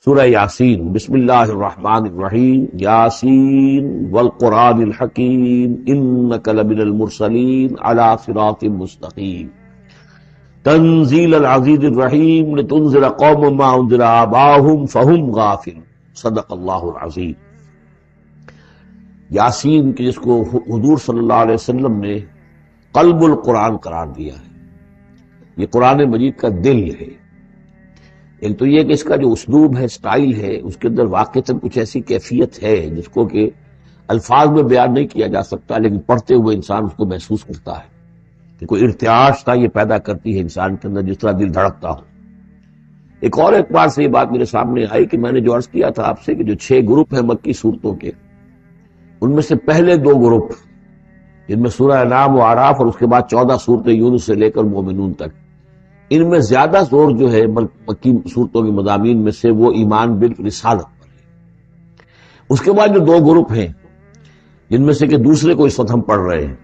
سورہ یاسین۔ بسم اللہ الرحمن الرحیم۔ یاسین والقرآن الحکیم انک لمن المرسلین علی صراط مستقیم تنزیل العزیز الرحیم لتنذر قوما ما انذر آباؤہم فہم غافلون۔ صدق اللہ العظیم۔ یاسین کے جس کو حضور صلی اللہ علیہ وسلم نے قلب القرآن قرار دیا ہے، یہ قرآن مجید کا دل ہے۔ ایک تو یہ کہ اس کا جو اسلوب ہے، سٹائل ہے، اس کے اندر واقعتاً کچھ ایسی کیفیت ہے جس کو کہ الفاظ میں بیان نہیں کیا جا سکتا، لیکن پڑھتے ہوئے انسان اس کو محسوس کرتا ہے کہ کوئی ارتعاش یہ پیدا کرتی ہے انسان کے اندر، جس طرح دل دھڑکتا ہو۔ ایک اور اعتبار سے یہ بات میرے سامنے آئی کہ میں نے جو عرض کیا تھا آپ سے کہ جو 6 گروپ ہیں مکی صورتوں کے، ان میں سے پہلے 2 گروپ جن میں سورہ انعام و اعراف اور اس کے بعد 14 صورتیں یونس سے لے کر مومنون تک، ان میں زیادہ زور جو ہے مکی صورتوں کے مضامین میں سے وہ ایمان بالرسالت پر ہے۔ اس کے بعد جو 2 گروپ ہیں جن میں سے کہ دوسرے کو اس وقت ہم پڑھ رہے ہیں،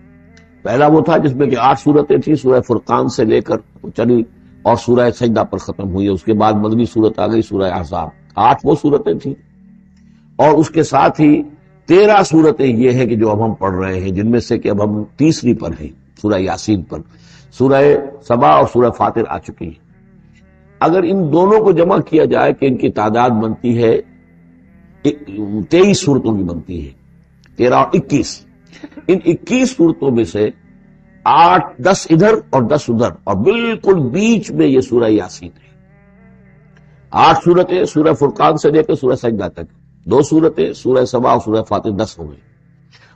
پہلا وہ تھا جس میں کہ 8 صورتیں تھیں، سورہ فرقان سے لے کر چلی اور سورہ سجدہ پر ختم ہوئی، اس کے بعد مدنی صورت آ گئی سورہ احزاب۔ 8 وہ صورتیں تھیں، اور اس کے ساتھ ہی 13 صورتیں یہ ہیں کہ جو اب ہم پڑھ رہے ہیں، جن میں سے کہ اب ہم تیسری پر ہیں، سورہ یاسین پر۔ سورہ سبا اور سورہ فاطر آ چکی ہے۔ اگر ان دونوں کو جمع کیا جائے کہ ان کی تعداد بنتی ہے 23 صورتوں کی بنتی ہے، 13 اور 21۔ ان 21 صورتوں میں سے 10 ادھر اور 10 ادھر، اور بالکل بیچ میں یہ سورہ یاسین ہے۔ 8 صورتیں سورہ فرقان سے لے کر سورہ سجدہ تک، 2 صورتیں سورہ سبا اور سورہ فاطر، 10 ہو گئی،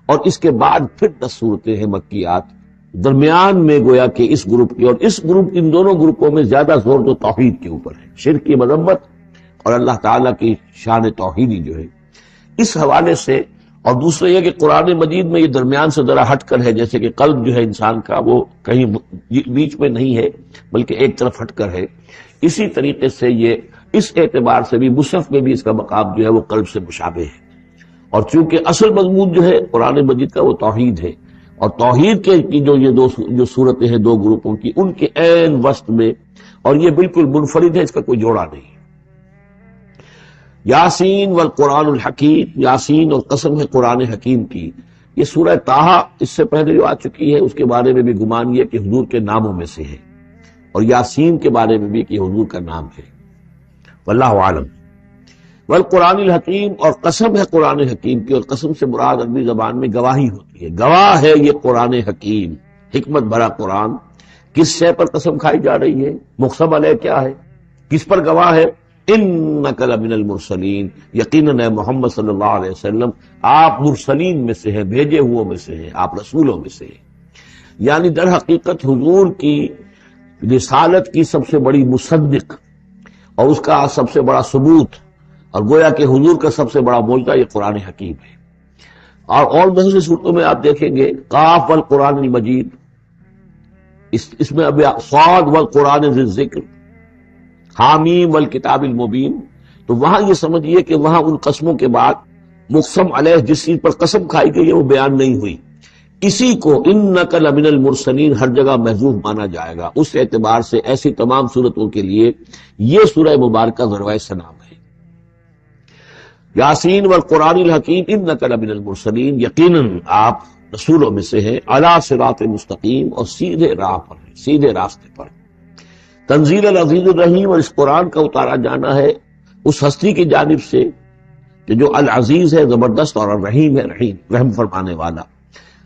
اور اس کے بعد پھر 10 صورتیں ہیں مکیات۔ درمیان میں گویا کہ اس گروپ کی اور اس گروپ، ان دونوں گروپوں میں زیادہ زور تو توحید کے اوپر ہے، شرک کی مذمت اور اللہ تعالیٰ کی شان توحیدی جو ہے، اس حوالے سے۔ اور دوسرا یہ کہ قرآن مجید میں یہ درمیان سے ذرا ہٹ کر ہے، جیسے کہ قلب جو ہے انسان کا وہ کہیں بیچ میں نہیں ہے بلکہ ایک طرف ہٹ کر ہے، اسی طریقے سے یہ اس اعتبار سے بھی مصحف میں بھی اس کا مقام جو ہے وہ قلب سے مشابہ ہے۔ اور چونکہ اصل مضمون جو ہے قرآن مجید کا وہ توحید ہے، اور توحید کی جو صورتیں ہیں 2 گروپوں کی، ان کے عین وسط میں، اور یہ بالکل منفرد ہے، اس کا کوئی جوڑا نہیں۔ یاسین والقرآن الحکیم، یاسین اور قسم ہے قرآن حکیم کی۔ یہ سورہ طٰہٰ اس سے پہلے جو آ چکی ہے، اس کے بارے میں بھی گمان یہ کہ حضور کے ناموں میں سے ہے، اور یاسین کے بارے میں بھی کہ حضور کا نام ہے، واللہ عالم۔ والقرآن الحکیم، اور قسم ہے قرآن حکیم کی، اور قسم سے مراد عربی زبان میں گواہی ہوتی ہے، گواہ ہے یہ قرآن حکیم، حکمت بھرا قرآن۔ کس شے پر قسم کھائی جا رہی ہے؟ مقسم علیہ کیا ہے، کس پر گواہ ہے؟ انک لمن المرسلین، یقیناً اے محمد صلی اللہ علیہ وسلم آپ مرسلین میں سے ہیں، بھیجے ہوئوں میں سے ہیں، آپ رسولوں میں سے ہیں۔ یعنی در حقیقت حضور کی رسالت کی سب سے بڑی مصدق اور اس کا سب سے بڑا ثبوت، اور گویا کہ حضور کا سب سے بڑا معجزہ یہ قرآن حکیم ہے۔ اور بہت سی صورتوں میں آپ دیکھیں گے قاف والقرآن المجید، اس میں اب صاد والقرآن ذی الذکر، حامیم والکتاب المبین، تو وہاں یہ سمجھیے کہ وہاں ان قسموں کے بعد مقسم علیہ جس چیز پر قسم کھائی گئی ہے وہ بیان نہیں ہوئی، اسی کو انک لمن المرسلین ہر جگہ محذوف مانا جائے گا۔ اس اعتبار سے ایسی تمام صورتوں کے لیے یہ سورہ مبارکہ ذروۂ سلام ہے۔ یاسین والقرآن الحکیم انک لمن المرسلین، یقیناً آپ رسولوں میں سے ہیں، علی صراط مستقیم، اور سیدھے راہ پر ہیں، سیدھے راستے پر۔ تنزیل العزیز الرحیم، اور اس قرآن کا اتارا جانا ہے اس ہستی کی جانب سے کہ جو العزیز ہے، زبردست، اور الرحیم ہے، رحم فرمانے والا۔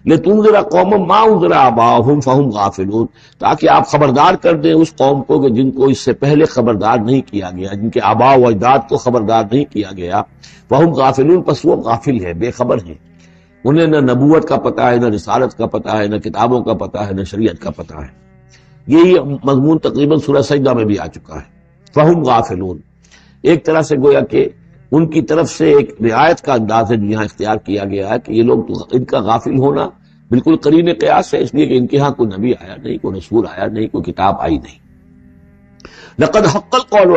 لتنذر قوما ما انذر آباؤہم فہم غافلون، تاکہ آپ خبردار کر دیں اس قوم کو کہ جن کو اس سے پہلے خبردار نہیں کیا گیا، جن کے آباء و اجداد کو خبردار نہیں کیا گیا، فہم غافلون، پس وہ غافل ہے، بے خبر ہیں، انہیں نہ نبوت کا پتہ ہے، نہ رسالت کا پتہ ہے، نہ کتابوں کا پتہ ہے، نہ شریعت کا پتہ ہے۔ یہی مضمون تقریباً سورہ سجدہ میں بھی آ چکا ہے، فہم غافلون۔ ایک طرح سے گویا کہ ان کی طرف سے ایک رعایت کا انداز ہے یہاں اختیار کیا گیا ہے کہ یہ لوگ، ان کا غافل ہونا بالکل قرین قیاس ہے، اس لیے کہ ان کے ہاں کوئی نبی آیا نہیں، کوئی رسول آیا نہیں، کوئی کتاب آئی نہیں۔ لقد حق القول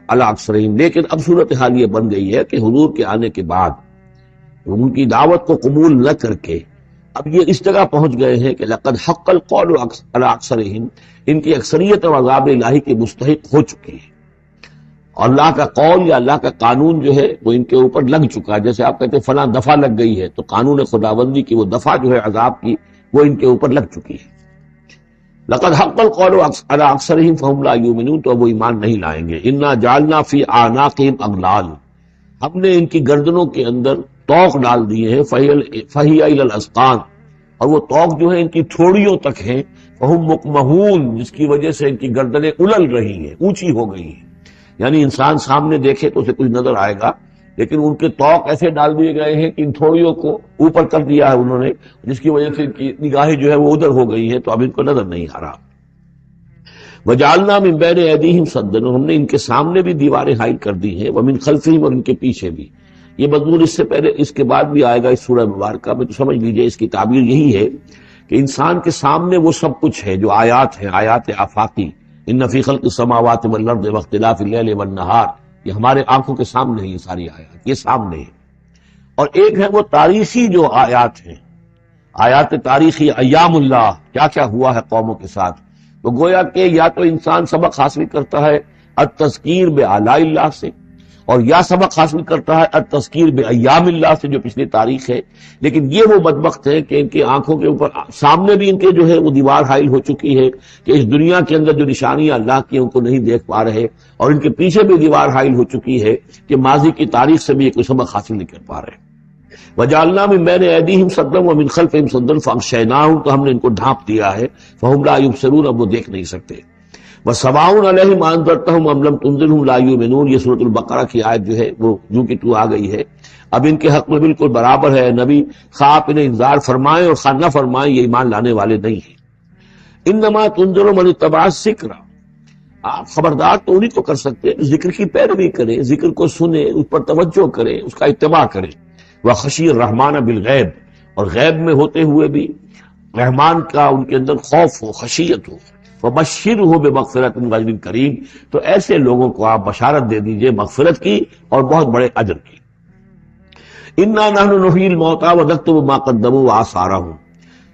علی اکثرہم، لیکن اب صورتحال یہ بن گئی ہے کہ حضور کے آنے کے بعد ان کی دعوت کو قبول نہ کر کے اب یہ اس جگہ پہنچ گئے ہیں کہ لقد حق القول علی اکثرہم، ان کی اکثریت اور عذاب الہی کے مستحق ہو چکی ہے۔ اور اللہ کا قول یا اللہ کا قانون جو ہے وہ ان کے اوپر لگ چکا ہے. جیسے آپ کہتے ہیں فلاں دفعہ لگ گئی ہے، تو قانون خداوندی کی وہ دفعہ جو ہے عذاب کی وہ ان کے اوپر لگ چکی ہے. لقد حق القول علی اکثرہم فہم لا یؤمنون، تو وہ ایمان نہیں لائیں گے. انا جعلنا فی اعناقہم اغلال، ہم نے ان کی گردنوں کے اندر طوق ڈال دیے ہیں. فہی الی الاذقان، اور وہ طوق جو ہے ان کی تھوڑیوں تک ہیں. فہم مقمحون، جس کی وجہ سے ان کی گردنیں الل رہی ہیں، اونچی ہو گئی ہیں. یعنی انسان سامنے دیکھے تو اسے کچھ نظر آئے گا، لیکن ان کے طوق ایسے ڈال دیے گئے ہیں کہ ان تھوڑیوں کو اوپر کر دیا ہے انہوں نے، جس کی وجہ سے ان کی نگاہیں جو ہے وہ ادھر ہو گئی ہیں، تو اب ان کو نظر نہیں آ رہا. وجعلنا من بین ایدیہم سدا، ہم نے ان کے سامنے بھی دیواریں حائل کر دی ہیں، ومن خلفہم، اور ان کے پیچھے بھی. یہ مضمون اس سے پہلے اس کے بعد بھی آئے گا اس سورہ مبارکہ میں، تو سمجھ لیجئے اس کی تعبیر یہی ہے کہ انسان کے سامنے وہ سب کچھ ہے جو آیات ہیں، آیات آفاقی. ان فی خلق السماوات والارض واختلاف اللیل والنہار، یہ ہمارے آنکھوں کے سامنے ہیں، یہ ساری آیات یہ سامنے ہیں. اور ایک ہے وہ تاریخی جو آیات ہیں، آیات تاریخی، ایام اللہ، کیا کیا ہوا ہے قوموں کے ساتھ. تو گویا کہ یا تو انسان سبق حاصل کرتا ہے التذکیر بآلاء اللہ سے، اور یا سبق حاصل کرتا ہے التذکیر بایام اللہ سے جو پچھلی تاریخ ہے. لیکن یہ وہ بدبخت ہے کہ ان کی آنکھوں کے اوپر سامنے بھی ان کے جو ہے وہ دیوار حائل ہو چکی ہے کہ اس دنیا کے اندر جو نشانیاں اللہ کی ان کو نہیں دیکھ پا رہے، اور ان کے پیچھے بھی دیوار حائل ہو چکی ہے کہ ماضی کی تاریخ سے بھی یہ کوئی سبق حاصل نہیں کر پا رہے. وجعلنا من بین ایدیہم سدا ومن خلفہم سدا فاغشیناہم، تو ہم نے ان کو ڈھانپ دیا ہے. فہم لا یبصرون، اب وہ دیکھ نہیں سکتے. وسواء علیہم انذرتہم ام لم تنذرہم لا یؤمنون، یہ سورۃ البقرہ کی آیت جو ہے وہ جو کہ تو آ گئی ہے. اب ان کے حق میں بالکل برابر ہے، نبی خواہ آپ انہیں انذار فرمائیں اور خواہ نہ فرمائیں، یہ ایمان لانے والے نہیں ہیں. انما تنذر من اتبع الذکر، آپ خبردار تو انہیں کو کر سکتے ہیں ذکر کی پیروی کریں، ذکر کو سنیں، اس پر توجہ کریں، اس کا اتباع کریں. وخشی الرحمن بالغیب، اور غیب میں ہوتے ہوئے بھی رحمان کا ان کے اندر خوف ہو، خشیت ہو. فبشرہ بمغفرۃ من اجر کریم، تو ایسے لوگوں کو آپ بشارت دے دیجئے مغفرت کی اور بہت بڑے اجر کی. انا نحن نحیی الموتى ونکتب ما قدموا وآثارهم،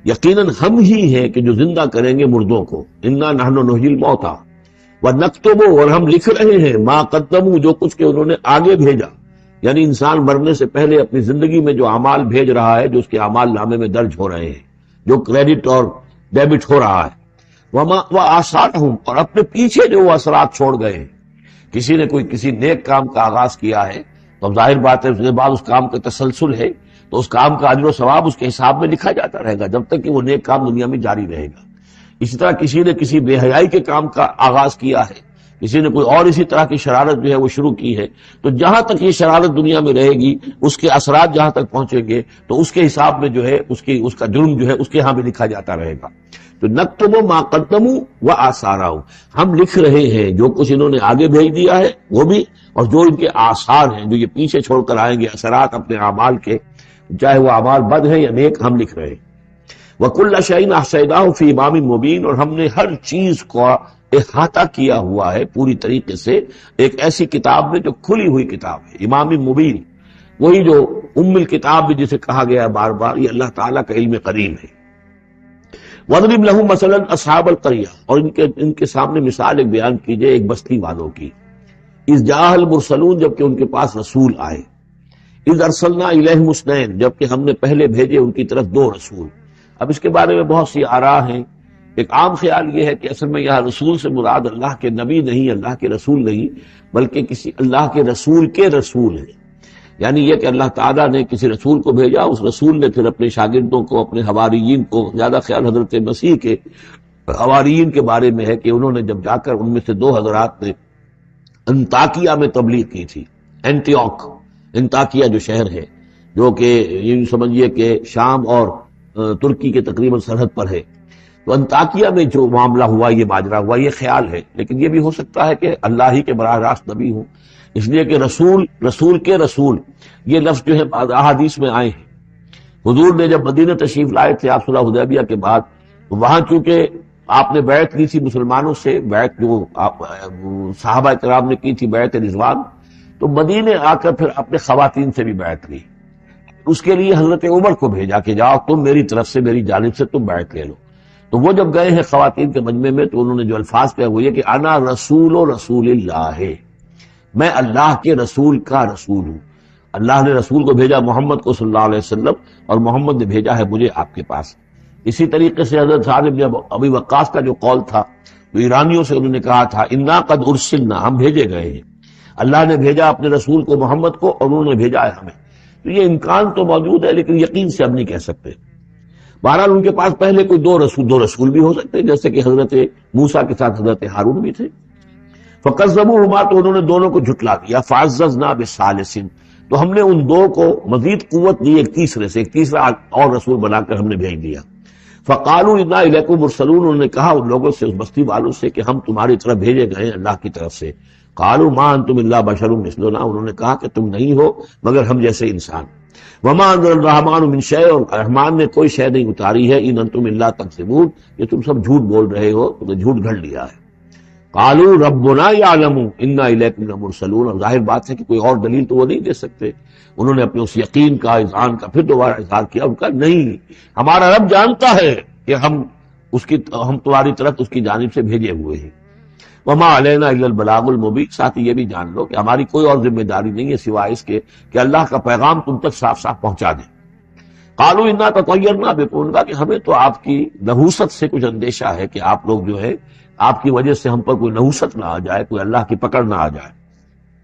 یقیناً ہم ہی ہیں کہ جو زندہ کریں گے مردوں کو. انا نحن نحیی الموتى ونکتب، اور ہم لکھ رہے ہیں ما قدموا، جو کچھ کہ انہوں نے آگے بھیجا. یعنی انسان مرنے سے پہلے اپنی زندگی میں جو اعمال بھیج رہا ہے، جو اس کے اعمال نامے میں درج ہو رہے ہیں، جو کریڈٹ اور ڈیبٹ ہو رہا ہے. وآثارہم، اور اپنے پیچھے جو وہ اثرات چھوڑ گئے ہیں. کسی نے کوئی کسی نیک کام کا آغاز کیا ہے تو ظاہر بات ہے اس کے بعد اس کام کا تسلسل ہے، تو اس کام کا اجر و ثواب اس کے حساب میں لکھا جاتا رہے گا جب تک کہ وہ نیک کام دنیا میں جاری رہے گا. اسی طرح کسی نے کسی بے حیائی کے کام کا آغاز کیا ہے، کسی نے کوئی اور اسی طرح کی شرارت جو ہے وہ شروع کی ہے، تو جہاں تک یہ شرارت دنیا میں رہے گی، اس کے اثرات جہاں تک پہنچیں گے، تو اس کے حساب میں جو ہے اس کا جرم جو ہے اس کے ہاں بھی لکھا جاتا رہے گا. تو نکتب ما قدموا وآثارہم، ہم لکھ رہے ہیں جو کچھ انہوں نے آگے بھیج دیا ہے وہ بھی، اور جو ان کے آثار ہیں جو یہ پیچھے چھوڑ کر آئیں گے اثرات اپنے اعمال کے، چاہے وہ اعمال بد ہیں یا نیک، ہم لکھ رہے ہیں. وَكُلَّ شَيْءٍ أَحْصَيْنَاهُ فِي إِمَامٍ مُبِينٍ، اور ہم نے ہر چیز کو احاطہ کیا ہوا ہے پوری طریقے سے ایک ایسی کتاب میں جو کھلی ہوئی کتاب ہے. امام مبین، وہی جو ام الکتاب بھی جسے کہا گیا ہے بار بار، یہ اللہ تعالیٰ کا علم قدیم ہے. وَاضْرِبْ لَهُم مَثَلًا أَصْحَابَ الْقَرْيَةِ، اور ان کے سامنے مثال ایک بیان کیجئے ایک بستی والوں کی. اِذْ جَاءَ الْمُرْسَلُونَ، جبکہ ان کے پاس رسول آئے. اِذْ أَرْسَلْنَا إِلَيْهِمُ اثْنَيْنِ، جبکہ ہم نے پہلے بھیجے ان کی طرف دو رسول. اب اس کے بارے میں بہت سی آراء ہیں. ایک عام خیال یہ ہے کہ اصل میں یہاں رسول سے مراد اللہ کے نبی نہیں، اللہ کے رسول نہیں، بلکہ کسی اللہ کے رسول ہیں. یعنی یہ کہ اللہ تعالیٰ نے کسی رسول کو بھیجا، اس رسول نے پھر اپنے شاگردوں کو، اپنے حواریین کو، زیادہ خیال حضرت مسیح کے حواریین کے بارے میں ہے کہ انہوں نے جب جا کر ان میں سے دو حضرات نے انطاکیہ میں تبلیغ کی تھی. انطاکیہ جو شہر ہے، جو کہ یہ سمجھیے کہ شام اور ترکی کے تقریباً سرحد پر ہے، تو انطاکیہ میں جو معاملہ ہوا، یہ ماجرا ہوا، یہ خیال ہے. لیکن یہ بھی ہو سکتا ہے کہ اللہ ہی کے براہ راست نبی ہوں، اس لیے کہ رسول کے رسول یہ لفظ جو ہے احادیث میں آئے ہیں. حضور نے جب مدینہ تشریف لائے تھے آپ صلح حدیبیہ کے بعد، تو وہاں چونکہ آپ نے بیعت لی تھی مسلمانوں سے، بیعت جو صحابہ کرام نے کی تھی بیعت رضوان، تو مدینے آ کر پھر اپنے خواتین سے بھی بیعت لی. اس کے لیے حضرت عمر کو بھیجا کہ جاؤ تم میری طرف سے، میری جانب سے تم بیعت لے لو. تو وہ جب گئے ہیں خواتین کے مجمع میں، تو انہوں نے جو الفاظ کہے وہ یہ کہ انا رسول اللہ، میں اللہ کے رسول کا رسول ہوں. اللہ نے رسول کو بھیجا محمد کو صلی اللہ علیہ وسلم، اور محمد نے بھیجا ہے مجھے آپ کے پاس. اسی طریقے سے حضرت سعد بن ابی وقاص کا جو قول تھا، جو ایرانیوں سے انہوں نے کہا تھا انا قد ارسلنا، ہم بھیجے گئے ہیں، اللہ نے بھیجا اپنے رسول کو محمد کو اور انہوں نے بھیجا ہے ہمیں. تو یہ امکان تو موجود ہے لیکن یقین سے ہم نہیں کہہ سکتے. بہرحال ان کے پاس پہلے کوئی دو رسول بھی ہو سکتے ہیں، جیسے کہ حضرت موسیٰ کے ساتھ حضرت ہارون بھی تھے. فکذبوہما، تو انہوں نے دونوں کو جھٹلا دیا. فعززنا بثالث، تو ہم نے ان دو کو مزید قوت دی ایک تیسرے سے، ایک تیسرا اور رسول بنا کر ہم نے بھیج دیا. فقالوا انا الیکم مرسلون، انہوں نے کہا ان لوگوں سے، اس بستی والوں سے، کہ ہم تمہاری طرف بھیجے گئے ہیں اللہ کی طرف سے. قالوا ما انتم الا بشر مثلنا، انہوں نے کہا کہ تم نہیں ہو مگر ہم جیسے انسان. وما انزل الرحمن من شیء، اور رحمان نے کوئی شے نہیں اتاری ہے. ان انتم الا تکذبون، یہ تم سب جھوٹ بول رہے ہو، تم نے جھوٹ گھڑ لیا ہے. قالوا ربنا یعلم انا الیکم لمرسلون، اور ظاہر بات ہے کہ کوئی اور دلیل تو وہ نہیں دے سکتے. انہوں نے اپنے اس یقین کا، اذعان کا پھر دوبارہ اظہار کیا. ان کا نہیں، ہمارا رب جانتا ہے کہ ہم تمہاری طرف اس کی جانب سے بھیجے ہوئے ہیں. وما علینا الا البلاغ المبین، ساتھ یہ بھی جان لو کہ ہماری کوئی اور ذمہ داری نہیں ہے سوائے اس کے کہ اللہ کا پیغام تم تک صاف صاف پہنچا دیں. قالوا انا تطیرنا بکم، ان کا کہ ہمیں تو آپ کی نحوست سے کچھ اندیشہ ہے کہ آپ لوگ جو ہے آپ کی وجہ سے ہم پر کوئی نحوست نہ آ جائے، کوئی اللہ کی پکڑ نہ آ جائے.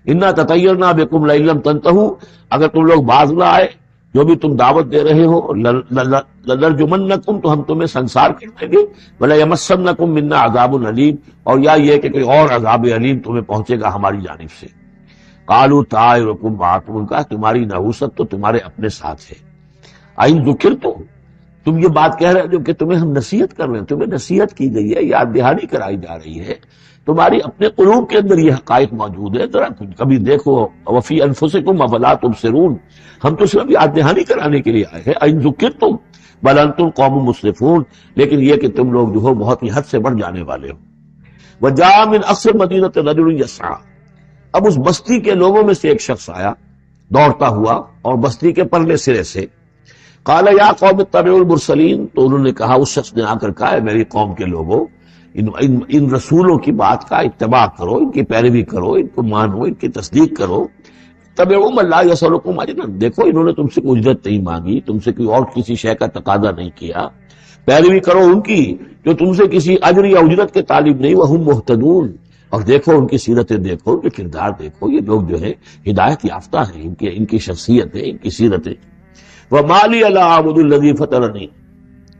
انا تطیرنا بکم لئن لم تنتہوا، اگر تم لوگ باز نہ آئے جو بھی تم دعوت دے رہے ہو، لنرجمنکم، تو ہم تمہیں سنسار کر دیں گے. ولیمسنکم منا عذاب علیم، اور یا یہ کہ کوئی اور عذاب علیم تمہیں پہنچے گا ہماری جانب سے. قالوا طائرکم معکم، ان کا تمہاری نحوست تو تمہارے اپنے ساتھ ہے. ان ذکرتم، تم یہ بات کہہ رہے ہو کہ تمہیں ہم نصیحت کر رہے ہیں، تمہیں نصیحت کی گئی ہے، یاد دہانی کرائی جا رہی ہے، تمہاری اپنے قلوب کے اندر یہ حقائق موجود ہے، ذرا کبھی دیکھو. وفی انفسکم افلا تبصرون، ہم تو صرف یاد دہانی کرانے کے لیے آئے ہیں. ان ذکرتم بل انتم قوم مسرفون، لیکن یہ کہ تم لوگ جو ہو بہت ہی حد سے بڑھ جانے والے ہو. وجاء من اقصى المدینة رجل یسعى، اب اس بستی کے لوگوں میں سے ایک شخص آیا دوڑتا ہوا، اور بستی کے پرلے سرے سے. قال یا قوم اتبعوا المرسلین، تو انہوں نے کہا، اس شخص نے آ کر کہا، میری قوم کے لوگوں، ان رسولوں کی بات کا اتباع کرو، ان کی پیروی کرو، ان کو مانو، ان کی تصدیق کرو. اتبعوا من لا یسألکم اجرا، دیکھو انہوں نے تم سے کوئی اجرت نہیں مانگی، تم سے کوئی اور کسی شے کا تقاضا نہیں کیا. پیروی کرو ان کی جو تم سے کسی اجر یا اجرت کے طالب نہیں. وہم مہتدون، اور دیکھو ان کی سیرتیں، دیکھو ان کے کردار، دیکھو یہ لوگ جو ہے ہدایت یافتہ ہیں، ان کی شخصیت ہے، ان کی سیرتیں. وَمَا لِيَ لَا أَعْبُدُ الَّذِي فَطَرَنِي،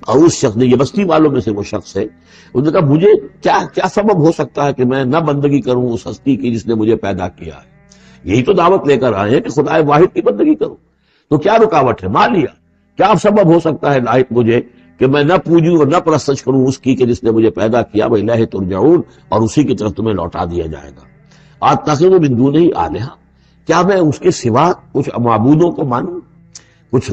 اور اس شخص نے، یہ بستی والوں میں سے وہ شخص ہے، انہوں نے کہا مجھے کیا سبب ہو سکتا ہے کہ میں نہ بندگی کروں اس ہستی کی جس نے مجھے پیدا کیا ہے. یہی تو دعوت لے کر آئے ہیں کہ خدا واحد کی بندگی کروں، تو کیا رکاوٹ ہے؟ مالیا، کیا سبب ہو سکتا ہے لائق مجھے کہ میں نہ پوجوں اور نہ پرستش کروں اس کی کہ جس نے مجھے پیدا کیا. وَإِلَيْهِ تُرْجَعُونَ، اور اسی کی طرف تمہیں لوٹا دیا جائے گا. أَتَّخِذُ مِن دُونِهِ آلِهَةً، کیا میں اس کے سوا کچھ معبودوں کو مانوں، کچھ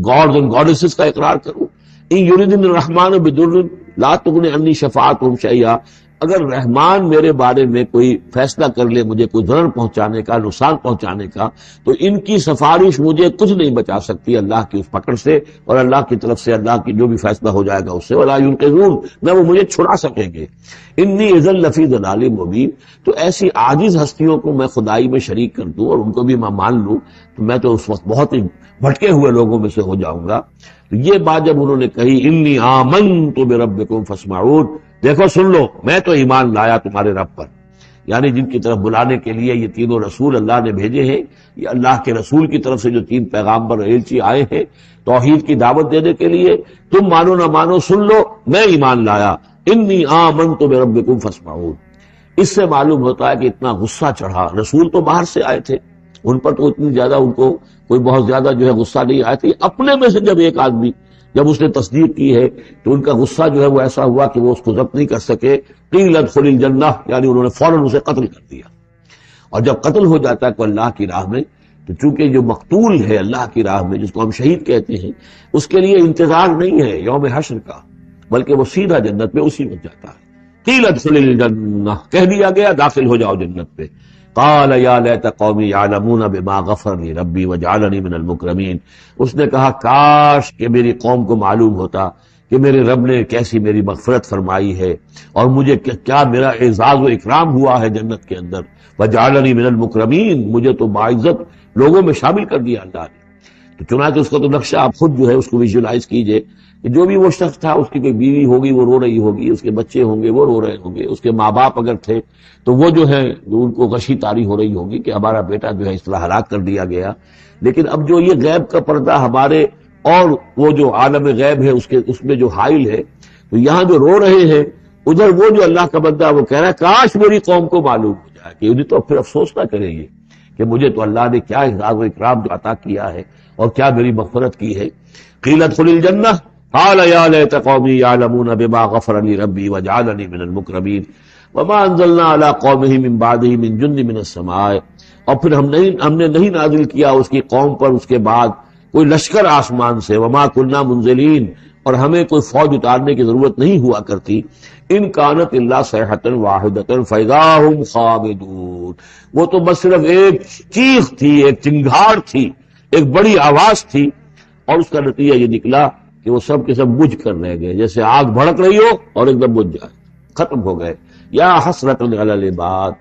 گاڈز اینڈ گاڈیسز کا اقرار کروں. ان یریدن الرحمن بضر لا تغن عنی شفاعتهم شیئا، اگر رحمان میرے بارے میں کوئی فیصلہ کر لے، مجھے کوئی ضرر پہنچانے کا، نقصان پہنچانے کا، تو ان کی سفارش مجھے کچھ نہیں بچا سکتی اللہ کی اس پکڑ سے، اور اللہ کی طرف سے اللہ کی جو بھی فیصلہ ہو جائے گا اس سے. ولا ينقذون، نہ وہ مجھے چھڑا سکیں گے. انی اذا لفی ضلال مبین، تو ایسی عاجز ہستیوں کو میں خدائی میں شریک کر دوں اور ان کو بھی میں مان لوں تو میں تو اس وقت بہت ہی بھٹکے ہوئے لوگوں میں سے ہو جاؤں گا. تو یہ بات جب انہوں نے کہی، انی آمنت بربکم فاسمعون، دیکھو سن لو، میں تو ایمان لایا تمہارے رب پر، یعنی جن کی طرف بلانے کے لیے یہ تینوں رسول اللہ نے بھیجے ہیں، یہ اللہ کے رسول کی طرف سے جو تین پیغامبر ایلچی آئے ہیں توحید کی دعوت دینے کے لیے، تم مانو نہ مانو سن لو، میں ایمان لایا. انی آمنت بربکم فاسمعون. اس سے معلوم ہوتا ہے کہ اتنا غصہ چڑھا. رسول تو باہر سے آئے تھے، ان پر تو اتنی زیادہ ان کو کوئی بہت زیادہ جو ہے غصہ نہیں آیا تھا. اپنے میں سے جب ایک آدمی جب اس نے تصدیق کی ہے تو ان کا غصہ جو ہے وہ ایسا ہوا کہ وہ اس کو ضبط نہیں کر سکے. قیل ادخل الجنہ، یعنی انہوں نے فوراً اسے قتل کر دیا. اور جب قتل ہو جاتا ہے کوئی اللہ کی راہ میں، تو چونکہ جو مقتول ہے اللہ کی راہ میں، جس کو ہم شہید کہتے ہیں، اس کے لیے انتظار نہیں ہے یوم حشر کا، بلکہ وہ سیدھا جنت میں اسی وقت جاتا ہے. قیل ادخل الجنہ، کہہ دیا گیا داخل ہو جاؤ جنت پہ. قال یا لیت قومی یعلمون بما غفر لی ربی وجعلنی من المکرمین. اس نے کہا کاش کہ میری قوم کو معلوم ہوتا کہ میرے رب نے کیسی میری مغفرت فرمائی ہے اور مجھے کیا میرا اعزاز و اکرام ہوا ہے جنت کے اندر، وجعلنی من المکرمین، مجھے تو باعزت لوگوں میں شامل کر دیا اللہ نے۔ تو چنانچہ اس کا تو نقشہ آپ خود جو ہے اس کو ویژولائز کیجئے کہ جو بھی وہ شخص تھا، اس کی کوئی بیوی ہوگی وہ رو رہی ہوگی، اس کے بچے ہوں گے وہ رو رہے ہوں گے، اس کے ماں باپ اگر تھے تو وہ جو ہے ان کو غشی طاری ہو رہی ہوگی کہ ہمارا بیٹا جو ہے اس طرح ہلاک کر دیا گیا۔ لیکن اب جو یہ غیب کا پردہ ہمارے اور وہ جو عالم غیب ہے اس میں جو حائل ہے، تو یہاں جو رو رہے ہیں ادھر وہ جو اللہ کا بندہ وہ کہہ رہا ہے کاش میری قوم کو معلوم ہو جائے، کہ انہیں تو پھر افسوس نہ کریں گے کہ مجھے تو اللہ نے کیا اعزاز و اکرام عطا کیا ہے اور کیا میری مغفرت کی ہے۔ قیل ادخل الجنہ قال یا لیت قومی یعلمون بما غفر لی ربی وجعلنی من المکرمین وما انزلنا علی قومہ من بعدہ من جند من السماء، اور پھر ہم نے نہیں نازل کیا اس کی قوم پر اس کے بعد کوئی لشکر آسمان سے، وما کننا منزلین، اور ہمیں کوئی فوج اتارنے کی ضرورت نہیں ہوا کرتی، ان کانت الا صیحۃ واحدۃ فاذا ھم خامدون، وہ تو بس صرف ایک چیخ تھی، ایک چنگھاڑ تھی، ایک بڑی آواز تھی، اور اس کا نتیجہ یہ نکلا کہ وہ سب کے سب بجھ کر رہ گئے، جیسے آگ بھڑک رہی ہو اور ایک دم بجھ جائے، ختم ہو گئے۔ یا حسرۃ علی العباد،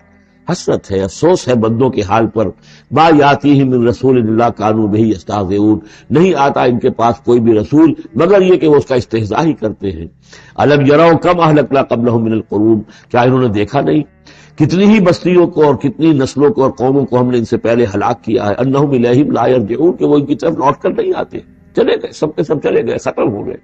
حسرت ہے، افسوس ہے بندوں کے حال پر، ما یاتیہم من رسول اللہ کانوا بہ یستہزئون، نہیں آتا ان کے پاس کوئی بھی رسول مگر یہ کہ وہ اس کا استہزاء ہی کرتے ہیں۔ الم یروا کم اہلکنا قبلہم من القرون، کیا انہوں نے دیکھا نہیں کتنی ہی بستیوں کو اور کتنی نسلوں کو اور قوموں کو ہم نے ان سے پہلے ہلاک کیا ہے، انہم الیہم لا یرجعون، کہ وہ ان کی طرف لوٹ کر نہیں آتے، چلے گئے، سب کے سب چلے گئے، ختم ہو گئے،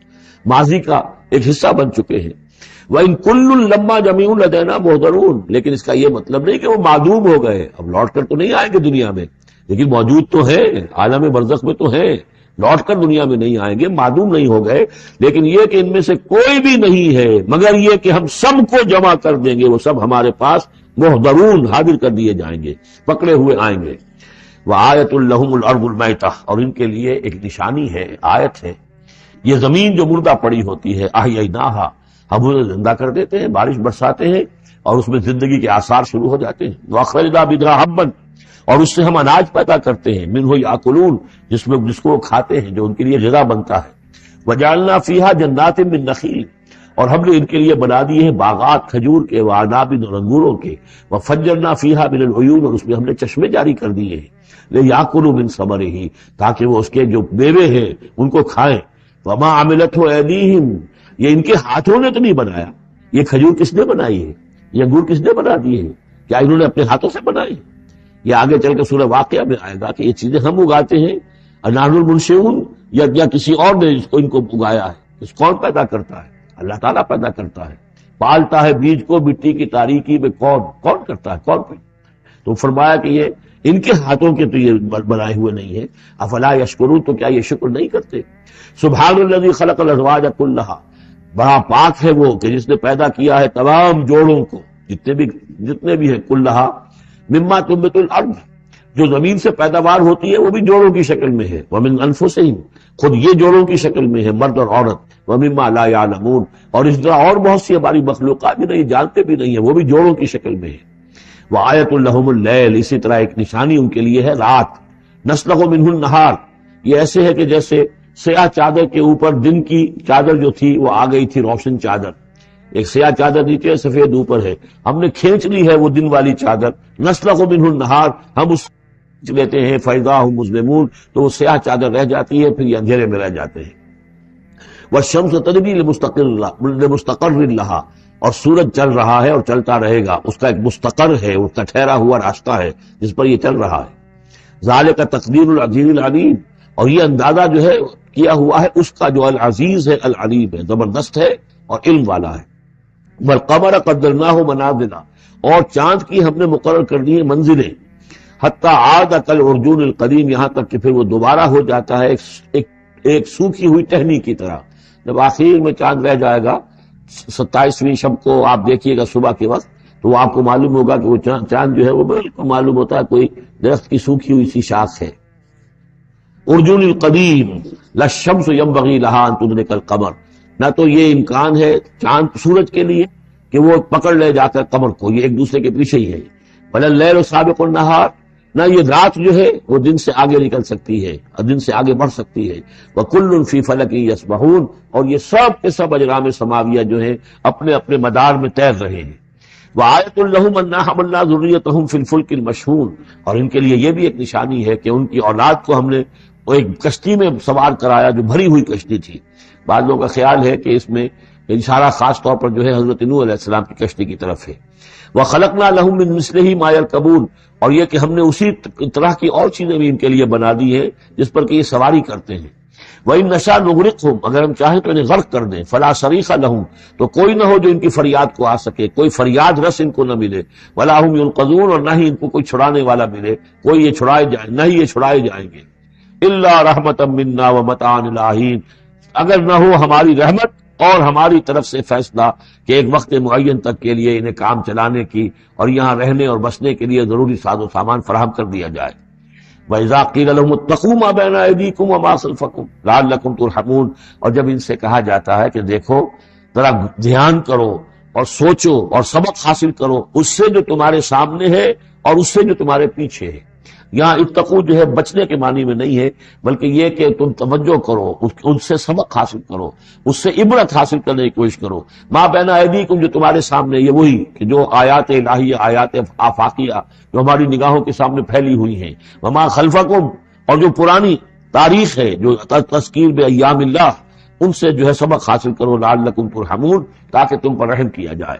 ماضی کا ایک حصہ بن چکے ہیں۔ وَإِن كُلٌّ لَمَّا جَمِيعٌ لَدَيْنَا مُحْضَرُونَ، لیکن اس کا یہ مطلب نہیں کہ وہ معدوم ہو گئے، اب لوٹ کر تو نہیں آئیں گے دنیا میں، لیکن موجود تو ہیں، عالم برزخ میں تو ہیں، لوٹ کر دنیا میں نہیں آئیں گے، معدوم نہیں ہو گئے، لیکن یہ کہ ان میں سے کوئی بھی نہیں ہے مگر یہ کہ ہم سب کو جمع کر دیں گے، وہ سب ہمارے پاس محضرون، حاضر کر دیے جائیں گے، پکڑے ہوئے آئیں گے۔ وَآیَةٌ لَهُمُ الْأَرْضُ الْمَيْتَةُ، اور ان کے لیے ایک نشانی ہے، آیت ہے، یہ زمین جو مردہ پڑی ہوتی ہے، احییناھا، ہم انہیں زندہ کر دیتے ہیں، بارش برساتے ہیں اور اس میں زندگی کے آثار شروع ہو جاتے ہیں۔ وَأَخْرَجْنَا مِنْهَا حَبًّا، اور اس سے ہم اناج پیدا کرتے ہیں، مِنْهُ یأکلون، جس کو وہ کھاتے ہیں، جو ان کے لیے غذا بنتا ہے۔ وَجَعَلْنَا فِيهَا جَنَّاتٍ مِّن نَخِیل، اور ہم نے ان کے لیے بنا دیے ہیں باغات کھجور کے، وَأَعْنَابٍ، اور انگوروں کے، وَفَجَّرْنَا فِيهَا مِنَ الْعُیُونِ، اور اس میں ہم نے چشمے جاری کر دیے ہیں، لِیَأْکُلُوا مِن ثَمَرِهِ، تاکہ وہ اس کے جو میوے ہیں ان کو کھائیں۔ وَمَا عَمِلَتْهُ أَیْدِیہم، یہ ان کے ہاتھوں نے تو نہیں بنایا، یہ کھجور کس نے بنائی ہے، یہ انگور کس نے بنا دیے ہیں، کیا انہوں نے اپنے ہاتھوں سے بنائی؟ یہ آگے چل کے سورہ واقعہ میں آئے گا کہ یہ چیزیں ہم اگاتے ہیں، نحن المنشئون، یا کسی اور نے ان کو اگایا ہے، اس کون پیدا کرتا ہے؟ اللہ تعالیٰ پیدا کرتا ہے، پالتا ہے بیج کو مٹی کی تاریکی میں، کون کرتا ہے، کون پیدا؟ تو فرمایا کہ یہ ان کے ہاتھوں کے تو یہ بنائے ہوئے نہیں ہیں، افلا یشکرون، تو کیا یہ شکر نہیں کرتے؟ سبحان الذی خلق الازواج کلھا، بڑا پاک ہے وہ کہ جس نے پیدا کیا ہے تمام جوڑوں کو، جتنے بھی ہیں، کلھا مما تنبت الارض، جو زمین سے پیداوار ہوتی ہے وہ بھی جوڑوں کی شکل میں ہے، ومن انفسہم، خود یہ جوڑوں کی شکل میں ہے، مرد اور عورت، ومما لا یعلمون، اور اس طرح اور بہت سی ہماری مخلوقات بھی نہیں جانتے بھی نہیں ہیں، وہ بھی جوڑوں کی شکل میں ہے۔ وآیۃ لہم اللیل، اسی طرح ایک نشانی ان کے لیے ہے رات، نسلخ منہ النہار، یہ ایسے ہے کہ جیسے سیاہ چادر کے اوپر دن کی چادر جو تھی وہ آ گئی تھی روشن چادر، ایک سیاہ چادر نیچے سفید اوپر ہے، ہم نے کھینچ لی ہے وہ دن والی چادر، نسلخ منہ النہار، ہم اس لیتے ہیں، فاذا ھم مظلمون، تو وہ سیاہ چادر رہ جاتی ہے، پھر یہ اندھیرے میں رہ جاتے ہیں۔ والشمس تجری لمستقر لہا، اور سورج چل رہا ہے اور چلتا رہے گا، اس کا ایک مستقر ہے، اس کا ٹھہرا ہوا راستہ ہے جس پر یہ چل رہا ہے۔ ذالک تقدیر العزیز العلیم، اور یہ اندازہ جو ہے کیا ہوا ہے اس کا جو العزیز ہے، العلیم ہے، زبردست ہے اور علم والا ہے۔ والقمر قدرناہ منازل، اور چاند کی ہم نے مقرر کر دی منزلیں، حتی عاد کالعرجون القدیم، یہاں تک کہ پھر وہ دوبارہ ہو جاتا ہے ایک سوکھی ہوئی ٹہنی کی طرح۔ جب آخر میں چاند رہ جائے گا 27ویں شب کو آپ دیکھیے گا صبح کے وقت، تو وہ آپ کو معلوم ہوگا کہ وہ چاند جو ہے وہ بالکل معلوم ہوتا ہے کوئی درخت کی سوکھی ہوئی سی شاخ ہے۔ ارجون القدیم لا الشمس ينبغي لها ان تدرك القمر، نہ تو یہ امکان ہے چاند سورج کے لیے کہ وہ پکڑ لے جا کر قمر کو، یہ ایک دوسرے کے پیچھے ہی ہے۔ ولا الليل سابق النهار، نہ یہ رات جو ہے وہ دن سے آگے نکل سکتی ہے اور دن سے آگے بڑھ سکتی ہے. وَكُلٌّ فِي فَلَكٍ يَسْبَحُونَ، اور یہ سب کے سب اجرام سماویہ جو ہیں اپنے اپنے مدار میں تیر رہے ہیں. وَآیَةٌ لَّهُمْ أَنَّا حَمَلْنَا ذُرِّيَّتَهُم فِي الْفُلْكِ الْمَشْحُونِ، اور ان کے لیے یہ بھی ایک نشانی ہے کہ ان کی اولاد کو ہم نے وہ ایک کشتی میں سوار کرایا جو بھری ہوئی کشتی تھی. بعض لوگوں کا خیال ہے کہ اس میں اشارہ خاص طور پر جو ہے حضرت نوح علیہ السلام کی کشتی کی طرف ہے. وَخَلَقْنَا لَهُم مِّن مِّثْلِهِ مَا يَرْكَبُونَ، اور یہ کہ ہم نے اسی طرح کی اور چیزیں بھی ان کے لیے بنا دی ہیں جس پر کہ یہ سواری کرتے ہیں. وَإِن نَّشَأْ نُغْرِقْهُمْ، اگر ہم چاہیں تو انہیں غرق کر دیں. فَلَا صَرِيخَ لَهُمْ، تو کوئی نہ ہو جو ان کی فریاد کو آ سکے، کوئی فریاد رس ان کو نہ ملے. وَلَا هُمْ يُنقَذُونَ، اور نہ ہی ان کو کوئی چھڑانے والا ملے، کوئی یہ چھڑائے جائیں، نہ ہی یہ چھڑائے جائیں گے. إِلَّا رَحْمَةً مِنَّا وَمَتَاعًا إِلَىٰ حِينٍ، اگر نہ ہو ہماری رحمت اور ہماری طرف سے فیصلہ کہ ایک وقت معین تک کے لیے انہیں کام چلانے کی اور یہاں رہنے اور بسنے کے لیے ضروری ساز و سامان فراہم کر دیا جائے. وَإِذَا قِيلَ لَهُمُ اتَّقُوا مَا بَيْنَ أَيْدِيكُمْ وَمَا خَلْفَكُمْ لَعَلَّكُمْ تُرْحَمُونَ، اور جب ان سے کہا جاتا ہے کہ دیکھو ذرا دھیان کرو اور سوچو اور سبق حاصل کرو اس سے جو تمہارے سامنے ہے اور اس سے جو تمہارے پیچھے ہے. یہاں اتقو جو ہے بچنے کے معنی میں نہیں ہے، بلکہ یہ کہ تم توجہ کرو، ان سے سبق حاصل کرو، اس سے عبرت حاصل کرنے کی کوشش کرو. ما بین ایدیکم، جو تمہارے سامنے، یہ وہی کہ جو آیات الہیہ، آیات آفاقیہ جو ہماری نگاہوں کے سامنے پھیلی ہوئی ہیں. وما خلفکم، اور جو پرانی تاریخ ہے، جو تذکیر بایام اللہ، ان سے جو ہے سبق حاصل کرو. لعلکم ترحمون، تاکہ تم پر رحم کیا جائے.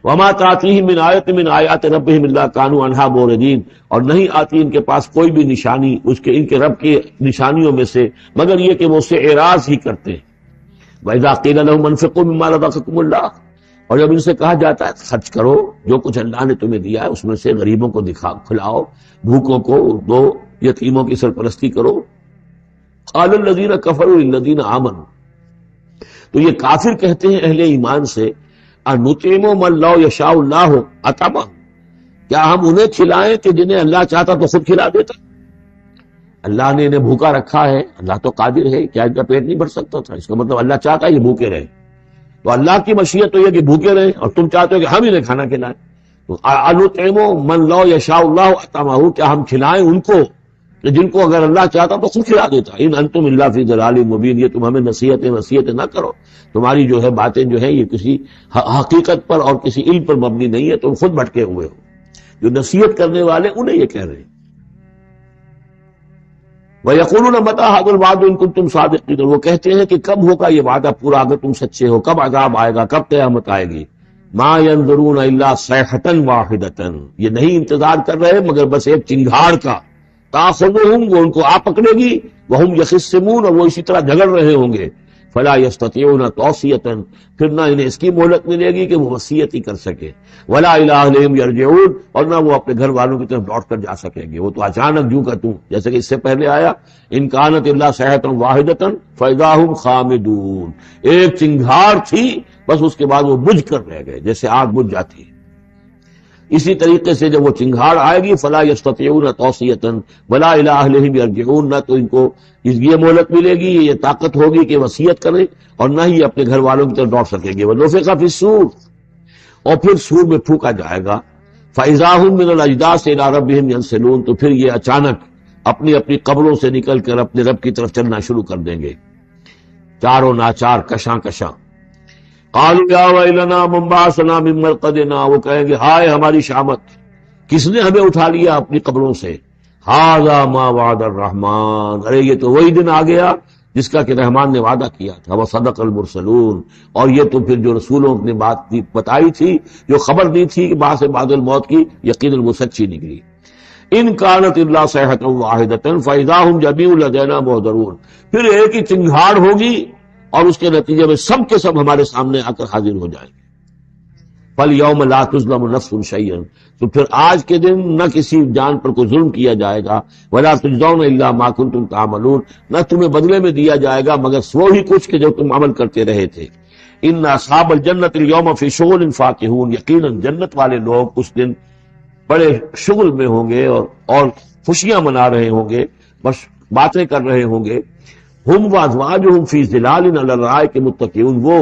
وما تاتیہم من آیت من آیات ربہم الا کانوا عنہا معرضین، اور نہیں آتی ان کے پاس کوئی بھی نشانی اس کے ان کے رب کی نشانیوں میں سے مگر یہ کہ وہ اس سے اعراض ہی کرتے ہیں. وَإِذَا قِيلَ لَهُمْ أَنفِقُوا مِمَّا رَزَقَكُمُ اللَّهُ، اور جب ان سے کہا جاتا ہے خرچ کرو جو کچھ اللہ نے تمہیں دیا ہے اس میں سے، غریبوں کو کھلاؤ، بھوکوں کو دو، یتیموں کی سرپرستی کرو. قَالَ الَّذِينَ كَفَرُوا لِلَّذِينَ آمَنُوا، تو یہ کافر کہتے ہیں اہل ایمان سے، اَنُطْعِمُ مَن لَّوْ يَشَاءُ اللَّهُ أَطْعَمَهُ، کیا ہم انہیں کھلائیں کہ جنہیں اللہ چاہتا تو خود کھلا دیتا. اللہ نے انہیں بھوکا رکھا ہے، اللہ تو قادر ہے، کیا ان کا پیٹ نہیں بھر سکتا تھا؟ اس کا مطلب اللہ چاہتا ہے یہ بھوکے رہیں، تو اللہ کی مشیت تو یہ کہ بھوکے رہیں اور تم چاہتے ہو کہ ہم انہیں کھانا کھلائیں. تو اَنُطْعِمُ مَن لَّوْ يَشَاءُ اللَّهُ أَطْعَمَهُ، کیا ہم کھلائیں ان کو کہ جن کو اگر اللہ چاہتا تو خود کھلا دیتا. ان انتم الا فی ضلال مبین، یہ تم ہمیں نصیحتیں نہ کرو، تمہاری جو ہے باتیں جو ہے یہ کسی حقیقت پر اور کسی علم پر مبنی نہیں ہے، تم خود بھٹکے ہوئے ہو. جو نصیحت کرنے والے انہیں یہ کہہ رہے ہیں. وَيَقُولُونَ مَتَىٰ هَٰذَا الْوَعْدُ إِن كُنتُمْ صَادِقِينَ، وہ کہتے ہیں کہ کب ہوگا یہ وعدہ پورا اگر تم سچے ہو، کب عذاب آئے گا، کب قیامت آئے گی. مَا يَنظُرُونَ إِلَّا صَيْحَةً وَاحِدَةً، یہ نہیں انتظار کر رہے مگر بس ایک چنگھاڑ کا. تَأْخُذُهُمْ، وہ ان کو آ پکڑے گی. وَهُمْ يَخِصِّمُونَ، اور وہ اسی طرح جھگڑ رہے ہوں گے. فَلَا يَسْتَطِيعُونَ تَوْصِيَةً، پھر نہ انہیں اس کی مہلت ملے گی کہ وہ وصیت ہی کر سکے. وَلَا إِلَىٰ أَهْلِهِمْ يَرْجِعُونَ، اور نہ وہ اپنے گھر والوں کی طرف لوٹ کر جا سکیں گے. وہ تو اچانک جو کا توں، جیسے کہ اس سے پہلے آیا إِن كَانَتْ إِلَّا صَيْحَةٌ وَاحِدَةٌ فَإِذَا هُمْ خَامِدُونَ، ایک چنگھاڑ تھی بس، اس کے بعد وہ بجھ کر رہ گئے جیسے آگ بجھ جاتی ہے. اسی طریقے سے جب وہ چنگھاڑ آئے گی فلا یستطیعون توصیۃ ولا الی اہلہم یرجعون، نہ تو ان کو یہ مہلت ملے گی، یہ طاقت ہوگی کہ وصیت کریں، اور نہ ہی اپنے گھر والوں کی طرف لوٹ سکیں گے. ونفخ فی الصور، اور پھر سور میں پھونکا جائے گا. فاذا هم من الاجداث الى ربهم ينسلون، تو پھر یہ اچانک اپنی اپنی قبروں سے نکل کر اپنے رب کی طرف چلنا شروع کر دیں گے، چاروں ناچار کشاں کشاں. قالوا یا ویلنا من بعثنا من مرقدنا، وہ کہیں گے ہائے ہماری شامت، کس نے ہمیں اٹھا لیا اپنی قبروں سے. ھذا ما وعد الرحمن، ارے یہ تو وہی دن آ گیا جس کا کہ رحمان نے وعدہ کیا تھا. وصدق المرسلون، اور یہ تو پھر جو رسولوں نے بات بتائی تھی، جو خبر دی تھی کہ بعد سے بعد الموت کی، یقیناً وہ سچی نکلی. ان کانت الا صیحۃ واحدۃ فاذا هم جميع لدینا محضرون، پھر ایک ہی چنگھاڑ ہوگی اور اس کے نتیجے میں سب کے سب ہمارے سامنے آ کر حاضر ہو جائیں گے. فَالْيَوْمَ لَا تُظْلَمُ نَفْسٌ شَيْئًا، تو پھر آج کے دن نہ کسی جان پر کوئی ظلم کیا جائے گا. وَلَا تُجْزَوْنَ إِلَّا مَا كُنتُمْ تَعْمَلُونَ، نہ تمہیں بدلے میں دیا جائے گا مگر وہی کچھ کہ جو تم عمل کرتے رہے تھے. إِنَّ أَصْحَابَ الْجَنَّةِ الْيَوْمَ فِي شُغُلٍ فَاكِهُونَ، یقیناً جنت والے لوگ اس دن بڑے شغل میں ہوں گے اور خوشیاں منا رہے ہوں گے، بس باتیں کر رہے ہوں گے. ہم وازواجہم فی ظلال علی الارائک متکئون، وہ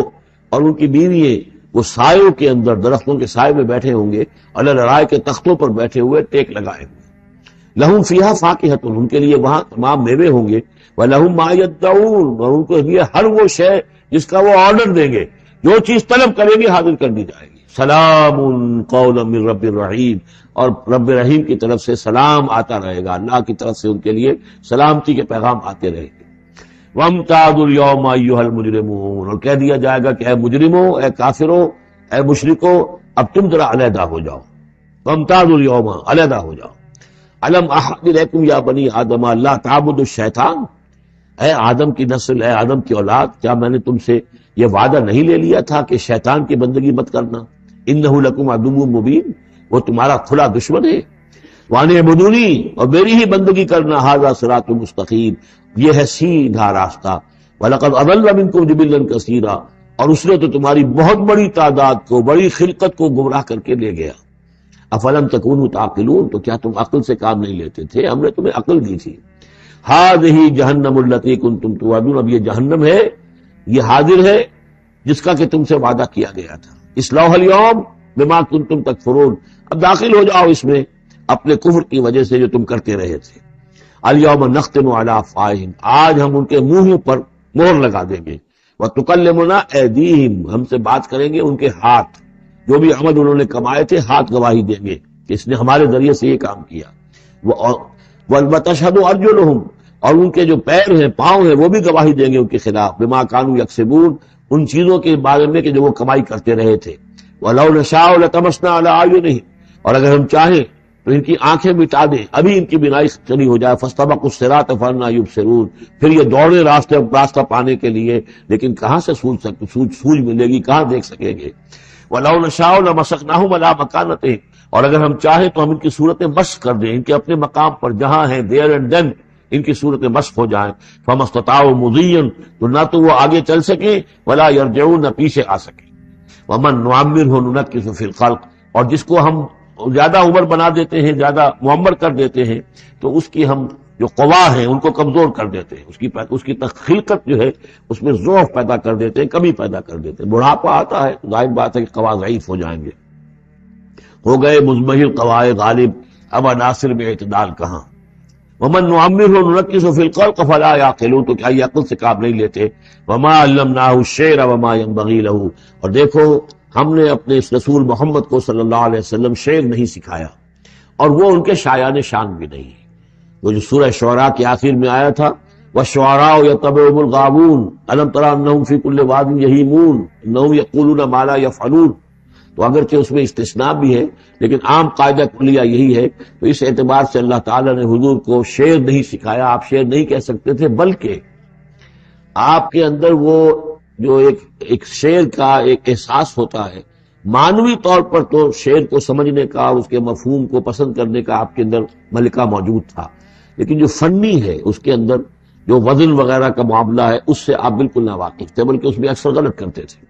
اور ان کی بیوییں وہ سایوں کے اندر، درختوں کے سائے میں بیٹھے ہوں گے، علی الارائک کے تختوں پر بیٹھے ہوئے، ٹیک لگائے ہوئے. لہم فیہا فاکہۃ، ان کے لیے وہاں تمام میوے ہوں گے، ولہم ما یدعون، اور ان کے لیے ہر وہ شے جس کا وہ آرڈر دیں گے، جو چیز طلب کریں گے حاضر کر دی جائے گی۔ سلام قولا من رب الرحیم، اور رب رحیم کی طرف سے سلام آتا رہے گا، اللہ کی طرف سے ان کے لیے سلامتی کے پیغام آتے رہیں گے۔ وَامْتَازُوا الْيَوْمَ أَيُّهَا الْمُجْرِمُونَ، اور کہہ دیا جائے گا کہ اے مجرموں، اے کافروں، اے مشرکوں، اب تم ذرا علیحدہ ہو جاؤ۔ وَامْتَازُوا الْيَوْمَ، علیحدہ ہو جاؤ۔ أَلَمْ أَعْهَدْ إِلَيْكُمْ يَا بَنِي آدَمَ أَلَّا تَعْبُدُوا الشَّيْطَانَ، اے آدم کی نسل، اے آدم کی اولاد، کیا میں نے تم سے یہ وعدہ نہیں لے لیا تھا کہ شیطان کی بندگی مت کرنا؟ إِنَّهُ لَكُمْ عَدُوٌّ مُبِينٌ، وہ تمہارا کھلا دشمن ہے۔ وَأَنِ اعْبُدُونِي، اور میری ہی بندگی کرنا، هَذَا صِرَاطٌ مُسْتَقِيمٌ، یہ ہے سیدھا راستہ۔ وَلَقَدْ أَضَلَّ مِنكُمْ جِبِلًّا كَثِيرًا، اور اس نے تو تمہاری بہت بڑی تعداد کو، بڑی خلقت کو گمراہ کر کے لے گیا۔ أَفَلَمْ تَكُونُوا تَعْقِلُونَ، تو کیا تم عقل سے کام نہیں لیتے تھے؟ ہم نے تمہیں عقل دی تھی۔ هَذِهِ جَهَنَّمُ الَّتِي كُنتُمْ تُوعَدُونَ، اب یہ جہنم ہے، یہ حاضر ہے جس کا کہ تم سے وعدہ کیا گیا تھا۔ اصلوها اليوم بما كنتم تکفرون، اب داخل ہو جاؤ اس میں اپنے کفر کی وجہ سے جو تم کرتے رہے تھے۔ اليوم نختم على افواہہم، آج ہم ان کے منہوں پر مہر لگا دیں گے۔ وتکلمنا ایدیہم، ہم سے بات کریں گے ان کے ہاتھ، جو بھی عمل انہوں نے کمائے تھے ہاتھ گواہی دیں گے کہ اس نے ہمارے ذریعے سے یہ کام کیا۔ وتشہد ارجلہم، اور ان کے جو پیر ہیں، پاؤں ہیں، وہ بھی گواہی دیں گے ان کے خلاف، بما کانوا یکسبون، ان چیزوں کے بارے میں کہ جو وہ کمائی کرتے رہے تھے۔ وَلَوْ نَشَاءُ لَطَمَسْنَا عَلَىٰ أَعْيُنِهِمْ، اور اگر ہم چاہیں تو ان کی آنکھیں مٹا دیں، ابھی ان کی بینائی چلی ہو جائے۔ فَاسْتَبَقُوا الصِّرَاطَ فَأَنَّىٰ يُبْصِرُونَ، پھر یہ دوڑے راستہ پانے کے لیے، لیکن کہاں سے سوجھ ملے گی، کہاں دیکھ سکیں گے۔ وَلَوْ نَشَاءُ لَمَسَخْنَاهُمْ عَلَىٰ مَكَانَتِهِمْ، اور اگر ہم چاہیں تو ہم ان کی صورتیں مشق کر دیں، ان کے اپنے مقام پر جہاں ہیں، دیر اینڈ دین ان کی صورتیں مشق ہو جائیں۔ فَمَا اسْتَطَاعُوا مُضِيًّا، تو نہ تو وہ آگے چل سکیں، وَلَا يَرْجِعُونَ، نہ پیچھے آ سکیں۔ وَمَن نُعَمِّرْهُ نُنَكِّسُ فِي الْخَلْقِ، اور جس کو ہم زیادہ عمر بنا دیتے ہیں، زیادہ معمر کر دیتے ہیں، تو اس کی ہم جو قوا ہیں ان کو کمزور کر دیتے ہیں، اس کی خلقت جو ہے اس میں ضعف پیدا کر دیتے ہیں، کمی پیدا کر دیتے ہیں۔ بڑھاپا آتا ہے، ظاہر بات ہے کہ قوا ضعیف ہو جائیں گے، ہو گئے مزمحل قوائے غالب، اب عناصر میں اعتدال کہاں۔ وَمَن نُعَمِّرْهُ نُنَكِّسُ فِي الْخَلْقِ فَلَا يَعْقِلُونَ، تو کیا یہ عقل سے کام نہیں لیتے۔ وَمَا عَلَّمْنَاهُ الشِّعْرَ وَمَا يَنبَغِي لَهُ، اور دیکھو ہم نے اپنے اس رسول محمد کو صلی اللہ علیہ وسلم شعر نہیں سکھایا، اور وہ ان کے شایان شان بھی نہیں ہے۔ وہ جو سورہ شعراء کے آخر میں آیا تھا، وَالشُّعَرَاءُ يَتَّبِعُهُمُ الْغَاوُونَ أَلَمْ تَرَ أَنَّهُمْ فِي كُلِّ وَادٍ يَهِيمُونَ إِنَّهُمْ يَقُولُونَ مَا لَا يَفْعَلُونَ، تو اگرچہ اس میں استثناء بھی ہے لیکن عام قاعدہ کلیہ یہی ہے، تو اس اعتبار سے اللہ تعالیٰ نے حضور کو شعر نہیں سکھایا، آپ شعر نہیں کہہ سکتے تھے، بلکہ آپ کے اندر وہ جو ایک شعر کا ایک احساس ہوتا ہے، معنوی طور پر تو شعر کو سمجھنے کا اور اس کے مفہوم کو پسند کرنے کا آپ کے اندر ملکہ موجود تھا، لیکن جو فنی ہے اس کے اندر جو وزن وغیرہ کا معاملہ ہے اس سے آپ بالکل نہ واقف تھے، بلکہ اس میں اکثر غلط کرتے تھے۔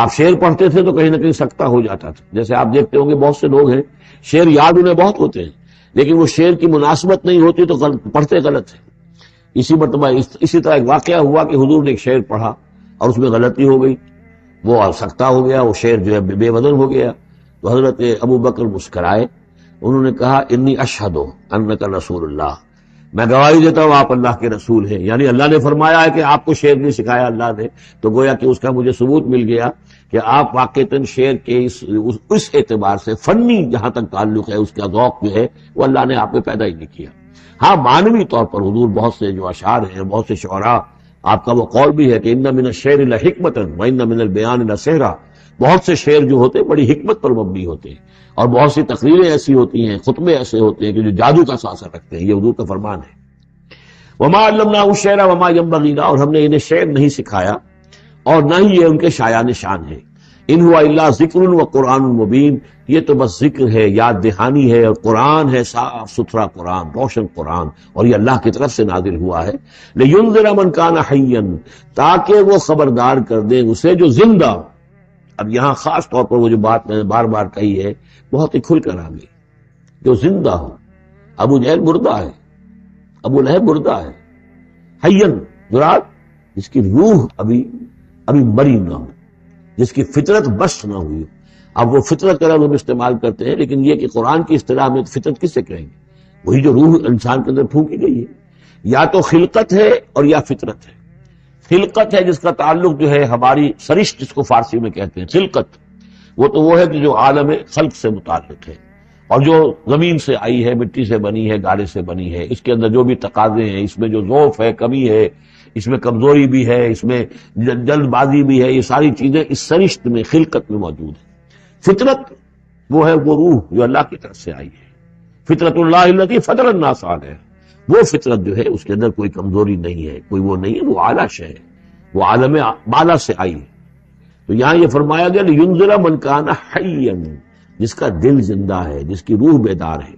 آپ شعر پڑھتے تھے تو کہیں نہ کہیں سکتہ ہو جاتا تھا، جیسے آپ دیکھتے ہوں گے بہت سے لوگ ہیں شعر یاد انہیں بہت ہوتے ہیں، لیکن وہ شعر کی مناسبت نہیں ہوتی تو پڑھتے غلط ہے۔ اسی مرتبہ اسی طرح ایک واقعہ ہوا کہ حضور نے ایک شعر پڑھا اور اس میں غلطی ہو گئی، وہ سکتہ ہو گیا، وہ شعر جو ہے بے وزن ہو گیا، تو حضرت ابو بکر مسکرائے، انہوں نے کہا انی اشہد انک رسول اللہ، میں گواہی دیتا ہوں آپ اللہ کے رسول ہیں، یعنی اللہ نے فرمایا ہے کہ آپ کو شعر نہیں سکھایا اللہ نے، تو گویا کہ اس کا مجھے ثبوت مل گیا کہ آپ واقعتاً شعر کے اس اعتبار سے فنی جہاں تک تعلق ہے اس کا ذوق جو ہے وہ اللہ نے آپ میں پیدا ہی نہیں کیا۔ ہاں معنوی طور پر حضور بہت سے جو اشعار ہیں، بہت سے شعراء، آپ کا وہ قول بھی ہے کہ ان من الشعر لحکمۃ وان من البیان لسحرا، بہت سے شعر جو ہوتے ہیں بڑی حکمت پر مبنی ہوتے ہیں، اور بہت سی تقریریں ایسی ہوتی ہیں، خطبے ایسے ہوتے ہیں کہ جو جادو کا اثر رکھتے ہیں، یہ حضور کا فرمان ہے۔ وما علمناه الشعر وما ينبغي له، اور ہم نے انہیں شعر نہیں سکھایا اور نہ ہی یہ ان کے شایان شان ہے۔ ان هو الا ذکر و قرآن مبین، یہ تو بس ذکر ہے، یاد دہانی ہے، اور قرآن ہے، صاف ستھرا قرآن، روشن قرآن، اور یہ اللہ کی طرف سے نازل ہوا ہے۔ لینذر من کان حیا، تاکہ وہ خبردار کر دیں اسے جو زندہ۔ اب یہاں خاص طور پر وہ جو بات میں نے بار بار کہی ہے بہت ہی کھل کر آ گئی، جو زندہ ہو۔ ابو جہل مردہ ہے، ابو لہب مردہ ہے، حین مراد جس کی روح ابھی مری نہ ہو، جس کی فطرت بست نہ ہوئی۔ اب وہ فطرت کا لفظ ہم استعمال کرتے ہیں، لیکن یہ کہ قرآن کی اصطلاح میں فطرت کس سے کہیں گے؟ وہی جو روح انسان کے اندر پھونکی گئی ہے، یا تو خلقت ہے اور یا فطرت ہے۔ خلقت ہے جس کا تعلق جو ہے ہماری سرشت جس کو فارسی میں کہتے ہیں، خلقت وہ ہے کہ جو عالم خلق سے متعلق ہے، اور جو زمین سے آئی ہے، مٹی سے بنی ہے، گارے سے بنی ہے، اس کے اندر جو بھی تقاضے ہیں، اس میں جو ضعف ہے، کمی ہے، اس میں کمزوری بھی ہے، اس میں جلد بازی بھی ہے، یہ ساری چیزیں اس سرشت میں خلقت میں موجود ہیں۔ فطرت وہ ہے وہ روح جو اللہ کی طرف سے آئی ہے، فطرت اللہ التی فطر الناس علیہ، وہ فطرت جو ہے اس کے اندر کوئی کمزوری نہیں ہے، کوئی وہ نہیں ہے، وہ اعلیٰ شے ہے، وہ عالم بالا سے آئی ہے۔ تو یہاں یہ فرمایا گیا لِيُنذِرَ مَنْ كَانَ حَيًّا، جس کا دل زندہ ہے، جس کی روح بیدار ہے،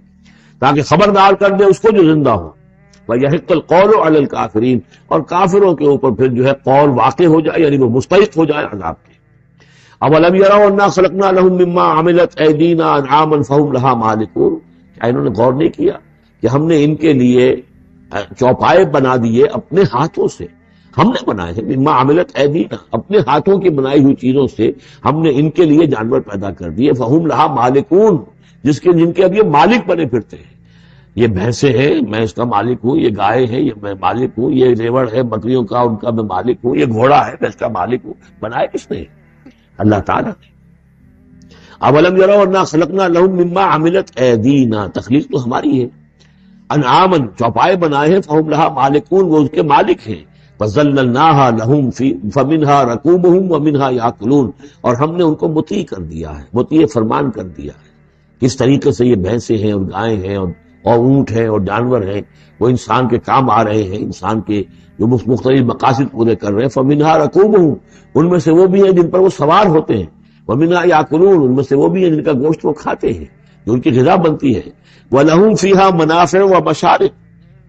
تاکہ خبردار کر دے اس کو جو زندہ ہو۔ وَيَحِقَّ الْقَوْلُ عَلَى الْكَافِرِينَ، اور کافروں کے اوپر پھر جو ہے قول واقع ہو جائے، یعنی وہ مستحق ہو جائے عذاب کے۔ اَوَلَمْ يَرَوْا أَنَّا خَلَقْنَا لَهُم مِّمَّا عَمِلَتْ أَيْدِينَا أَنْعَامًا فَهُمْ لَهَا مَالِكُونَ، کیا انہوں نے غور نہیں کیا کہ ہم نے ان کے لیے چوپائے بنا دیے اپنے ہاتھوں سے، ہم نے بنائے ہیں، مما عملت ایدینا، اپنے ہاتھوں کی بنائی ہوئی چیزوں سے ہم نے ان کے لیے جانور پیدا کر دیے، فہم لہا مالکون، جن کے اب یہ مالک بنے پھرتے ہیں۔ یہ بھینسیں ہیں، میں اس کا مالک ہوں، یہ گائے ہیں، یہ میں مالک ہوں، یہ ریوڑ ہے بکریوں کا، ان کا میں مالک ہوں، یہ گھوڑا ہے، میں اس کا مالک ہوں۔ بنائے کس نے؟ اللہ تعالیٰ نے۔ اولم یروا انا خلقنا لهم مما عملت ایدینا، تخلیق تو ہماری ہے، انعامن، چوپائے بنائے ہیں، فہم لہا مالکون، وہ اس کے مالک ہیں، فَذَلَّلْنَاهَا لَهُمْ فَمِنْهَا رَكُوبُهُمْ وَمِنْهَا يَأْكُلُونَ، اور ہم نے ان کو مطیع کر دیا ہے، مطیع فرمان کر دیا ہے۔ کس طریقے سے یہ بھینسیں ہیں اور گائیں ہیں اور اونٹ ہیں اور جانور ہیں، وہ انسان کے کام آ رہے ہیں، انسان کے جو مختلف مقاصد پورے کر رہے ہیں۔ فَمِنْهَا رَكُوبُهُمْ، ان میں سے وہ بھی ہیں جن پر وہ سوار ہوتے ہیں، وَمِنْهَا يَأْكُلُونَ، ان میں سے وہ بھی ہیں جن کا گوشت وہ کھاتے ہیں، جو ان کی غذا بنتی ہے۔ وَلَهُمْ فِيهَا مَنَافِعُ وَمَشَارِبُ،